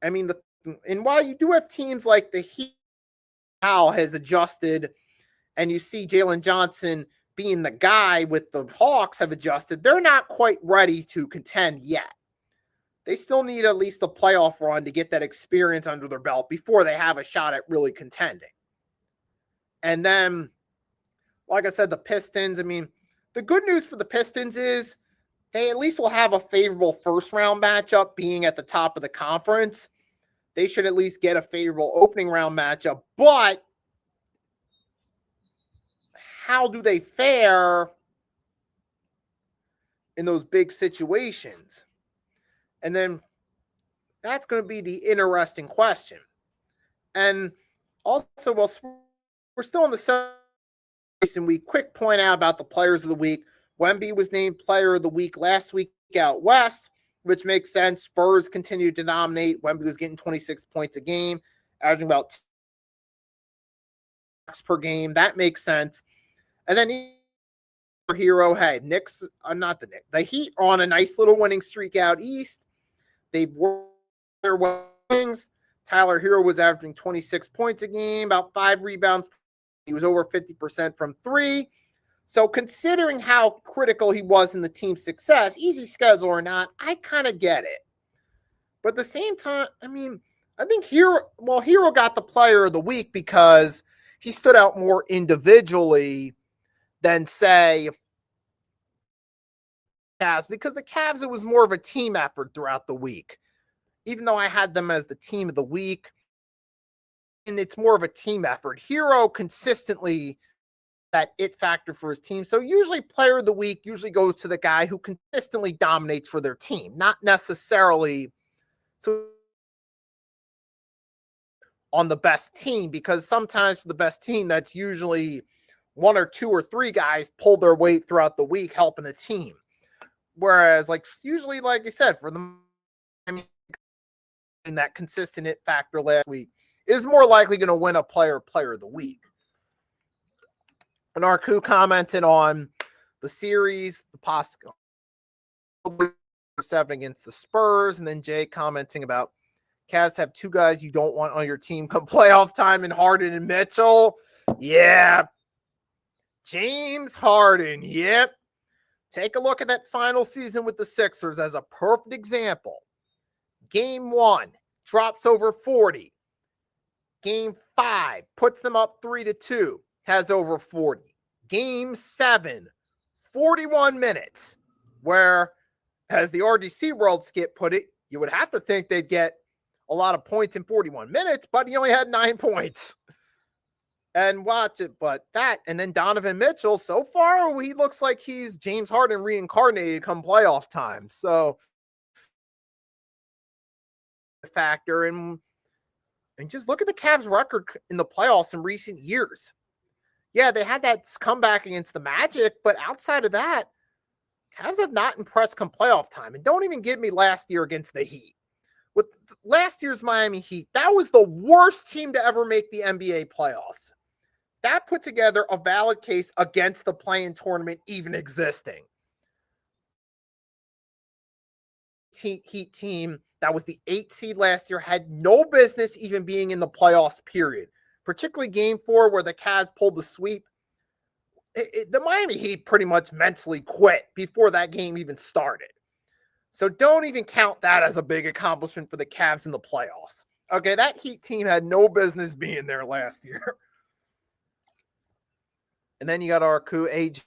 I mean, and while you do have teams like the Heat, now has adjusted, and you see Jalen Johnson being the guy with the Hawks have adjusted, they're not quite ready to contend yet. They still need at least a playoff run to get that experience under their belt before they have a shot at really contending. And then, like I said, the Pistons, I mean, the good news for the Pistons is they at least will have a favorable first-round matchup being at the top of the conference. They should at least get a favorable opening round matchup. But how do they fare in those big situations? And then that's going to be the interesting question. And also, well, we're still in the season week. Quick point out about the players of the week. Wemby was named player of the week last week out west, which makes sense. Spurs continued to dominate. Wemby was getting 26 points a game, averaging about 10 per game. That makes sense. And then hero, hey, Knicks, not the Knicks. The Heat are on a nice little winning streak out east. They've worked their wings. Tyler Hero was averaging 26 points a game, about 5 rebounds. He was over 50% from 3. So considering how critical he was in the team's success, easy schedule or not, I kind of get it. But at the same time, I mean, I think Hero got the player of the week because he stood out more individually than, say, Cavs, because the Cavs, it was more of a team effort throughout the week. Even though I had them as the team of the week, and it's more of a team effort. Hero consistently that it factor for his team. So usually player of the week usually goes to the guy who consistently dominates for their team, not necessarily on the best team, because sometimes for the best team, that's usually 1 or 2 or 3 guys pull their weight throughout the week helping the team. Whereas, like, usually, like I said, for them, I mean, in that consistent it factor last week is more likely going to win a player of the week. And Arku commented on the series, the possible 7 against the Spurs, and then Jay commenting about Cavs have 2 guys you don't want on your team come playoff time in Harden and Mitchell. Yeah. James Harden. Yep. Take a look at that final season with the Sixers as a perfect example. Game 1 drops over 40. Game 5 puts them up 3-2, has over 40. Game 7, 41 minutes, where, as the RDC World Skip put it, you would have to think they'd get a lot of points in 41 minutes, but he only had 9 points. And watch it, but that, and then Donovan Mitchell, so far, he looks like he's James Harden reincarnated come playoff time. So, factor, and just look at the Cavs record in the playoffs in recent years. Yeah, they had that comeback against the Magic, but outside of that, Cavs have not impressed come playoff time. And don't even give me last year against the Heat. With last year's Miami Heat, that was the worst team to ever make the NBA playoffs. That put together a valid case against the play-in tournament even existing. Heat team that was the 8th seed last year had no business even being in the playoffs, period. Particularly game 4 where the Cavs pulled the sweep. The Miami Heat pretty much mentally quit before that game even started. So don't even count that as a big accomplishment for the Cavs in the playoffs. Okay, that Heat team had no business being there last year. And then you got our coup age.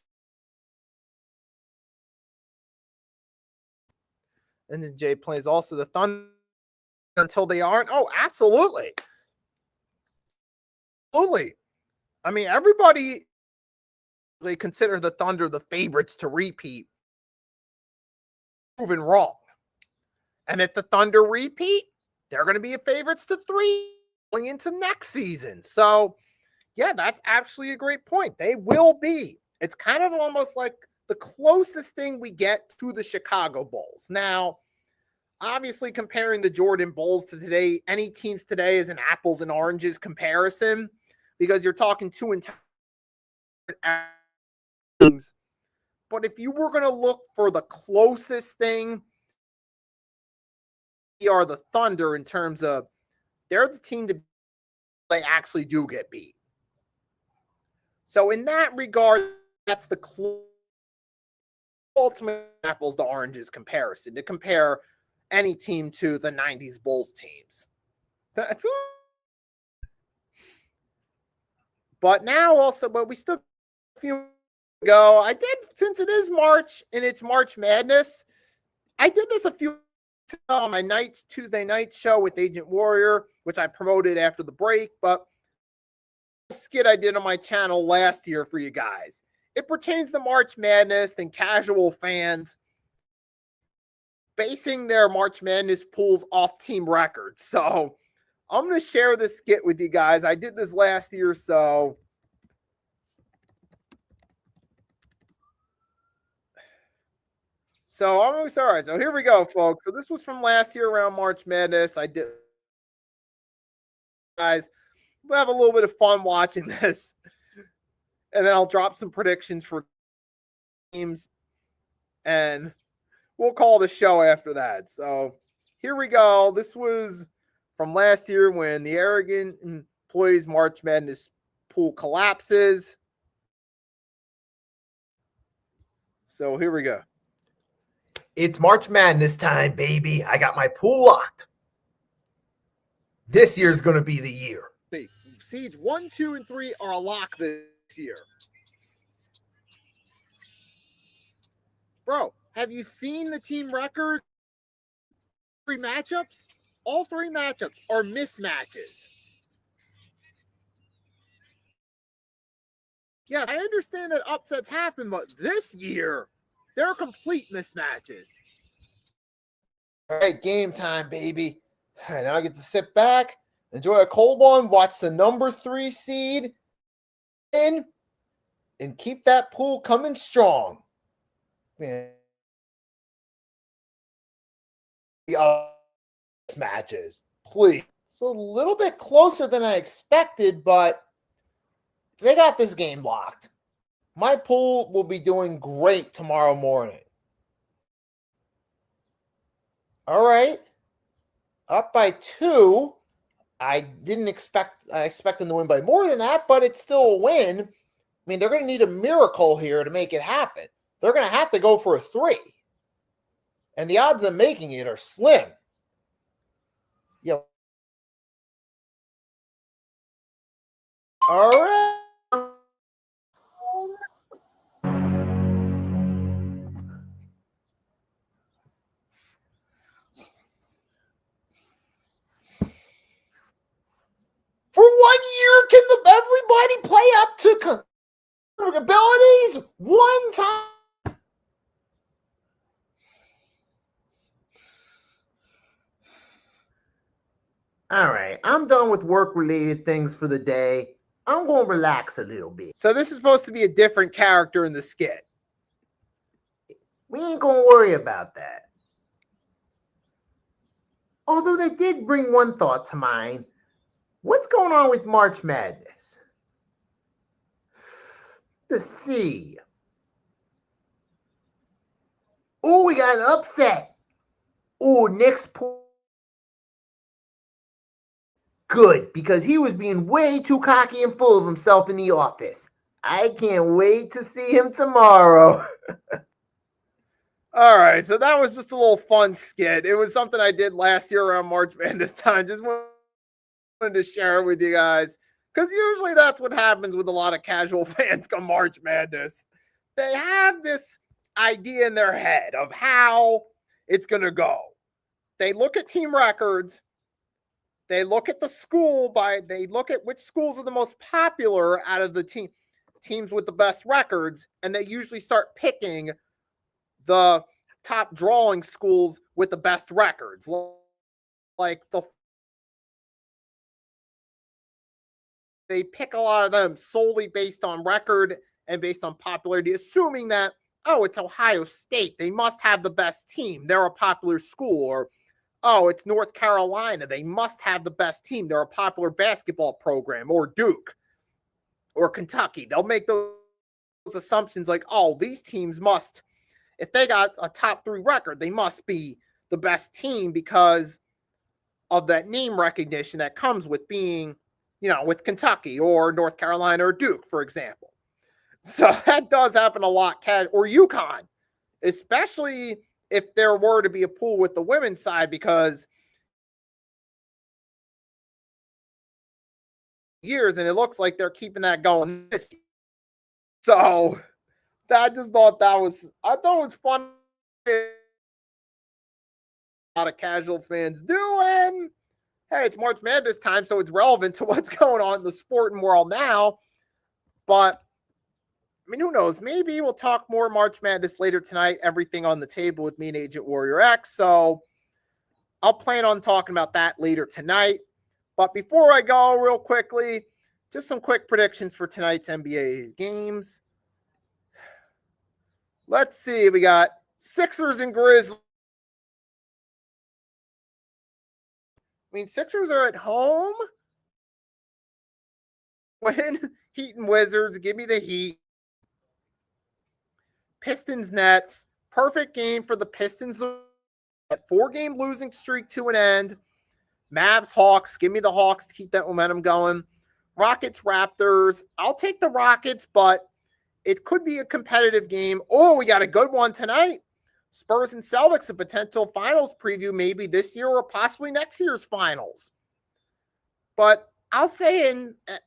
And then Jay plays also the Thunder until they aren't. Oh, absolutely. Absolutely. I mean, everybody, they consider the Thunder the favorites to repeat. Proven wrong. And if the Thunder repeat, they're going to be favorites to 3 going into next season. So, yeah, that's actually a great point. They will be. It's kind of almost like the closest thing we get to the Chicago Bulls. Now, obviously, comparing the Jordan Bulls to today, any teams today is an apples and oranges comparison because you're talking 2 entirely different teams. But if you were going to look for the closest thing, they are the Thunder in terms of they're the team that they actually do get beat. So in that regard, that's the ultimate apples to oranges comparison to compare any team to the 90s Bulls teams. That's but now also, but we still a few ago. I did, since it is March and it's March Madness, I did this a few on my Tuesday night show with Agent Warrior, which I promoted after the break, but skit I did on my channel last year for you guys. It pertains to March Madness and casual fans basing their March Madness pools off team records. So I'm going to share this skit with you guys. I did this last year, so I'm sorry. So here we go, folks. So this was from last year around March Madness. I did, guys. We'll have a little bit of fun watching this, and then I'll drop some predictions for teams, and we'll call the show after that. So here we go. This was from last year when the arrogant employees March Madness pool collapses. So here we go. It's March Madness time, baby. I got my pool locked. This year's going to be the year. Seeds 1, 2, and 3 are a lock this year. Bro, have you seen the team record? 3 matchups? All 3 matchups are mismatches. Yes, I understand that upsets happen, but this year, they're complete mismatches. All right, game time, baby. All right, now I get to sit back, enjoy a cold one, watch the number 3 seed in, and keep that pool coming strong. Man. Matches, please. It's a little bit closer than I expected, but they got this game locked. My pool will be doing great tomorrow morning. All right. Up by 2. I expect them to win by more than that, but it's still a win. I mean, they're going to need a miracle here to make it happen. They're going to have to go for a 3. And the odds of making it are slim. Yo. All right. For 1 year, can everybody play up to abilities one time? All right, I'm done with work-related things for the day. I'm going to relax a little bit. So this is supposed to be a different character in the skit. We ain't going to worry about that. Although they did bring one thought to mind. What's going on with March Madness? The C. Oh, we got an upset. Oh, Nick's good, because he was being way too cocky and full of himself in the office. I can't wait to see him tomorrow. All right, so that was just a little fun skit. It was something I did last year around March Madness time. Just wanted to share it with you guys, because usually that's what happens with a lot of casual fans come March Madness. They have this idea in their head of how it's going to go. They look at team records. They look at the school they look at which schools are the most popular out of the teams with the best records, and they usually start picking the top drawing schools with the best records. Like they pick a lot of them solely based on record and based on popularity, assuming that, oh, it's Ohio State, they must have the best team, they're a popular school. Or, oh, it's North Carolina, they must have the best team, they're a popular basketball program. Or Duke or Kentucky. They'll make those assumptions like, oh, these teams must, if they got a top 3 record, they must be the best team because of that name recognition that comes with being, with Kentucky or North Carolina or Duke, for example. So that does happen a lot. Or UConn, especially if there were to be a pool with the women's side, because years, and it looks like they're keeping that going this year. So I just thought I thought it was fun. A lot of casual fans doing. Hey, it's March Madness time, so it's relevant to what's going on in the sporting world now. But I mean, who knows? Maybe we'll talk more March Madness later tonight. Everything on the table with me and Agent Warrior X. So I'll plan on talking about that later tonight. But before I go, real quickly, just some quick predictions for tonight's NBA games. Let's see. We got Sixers and Grizzlies. I mean, Sixers are at home. Win. Heat and Wizards. Give me the Heat. Pistons Nets. Perfect game for the Pistons. That 4-game losing streak to an end. Mavs Hawks. Give me the Hawks to keep that momentum going. Rockets Raptors. I'll take the Rockets, but it could be a competitive game. Oh, we got a good one tonight. Spurs and Celtics, a potential finals preview, maybe this year or possibly next year's finals. But I'll say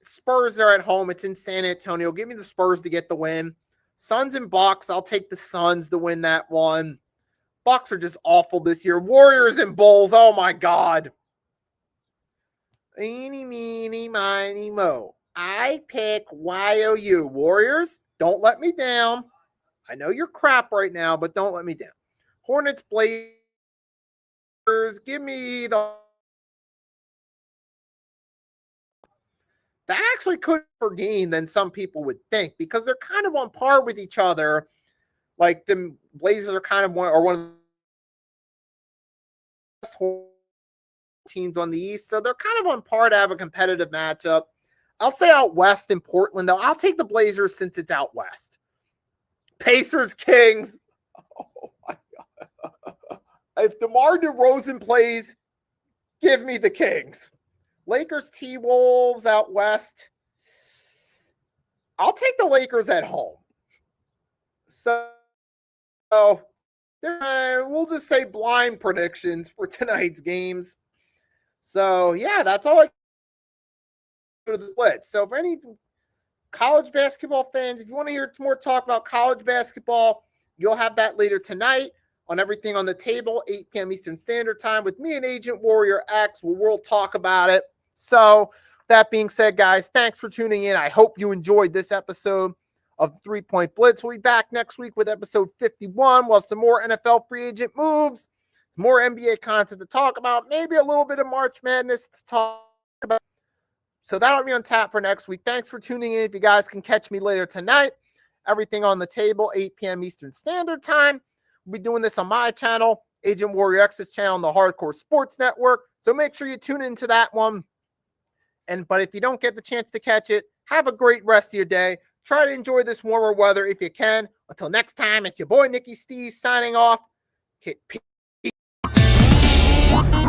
Spurs are at home. It's in San Antonio. Give me the Spurs to get the win. Suns and Bucks, I'll take the Suns to win that one. Bucks are just awful this year. Warriors and Bulls, oh my God. Eeny, meeny, miny, mo. I pick YOU. Warriors, don't let me down. I know you're crap right now, but don't let me down. Hornets, Blazers, give me the... That actually could be more game than some people would think, because they're kind of on par with each other. Like the Blazers are kind of one of the best teams on the East, so they're kind of on par to have a competitive matchup. I'll say out West in Portland, though. I'll take the Blazers since it's out West. Pacers, Kings. Oh my God. If DeMar DeRozan plays, give me the Kings. Lakers, T-Wolves out West. I'll take the Lakers at home. So we'll just say blind predictions for tonight's games. So, yeah, that's all I go to the Blitz. So, for any college basketball fans, if you want to hear more talk about college basketball, you'll have that later tonight on Everything on the Table, 8 p.m. Eastern Standard Time with me and Agent Warrior X, where we'll talk about it. So, that being said, guys, thanks for tuning in. I hope you enjoyed this episode of the 3-Point Blitz. We'll be back next week with episode 51. We'll have some more NFL free agent moves, more NBA content to talk about, maybe a little bit of March Madness to talk about. So that'll be on tap for next week. Thanks for tuning in. If you guys can catch me later tonight, Everything on the Table, 8 p.m. Eastern Standard Time. We'll be doing this on my channel, Agent Warrior X's channel on the Hardcore Sports Network. So make sure you tune into that one. But if you don't get the chance to catch it, have a great rest of your day. Try to enjoy this warmer weather if you can. Until next time, it's your boy Nicky Stees signing off. Peace. One.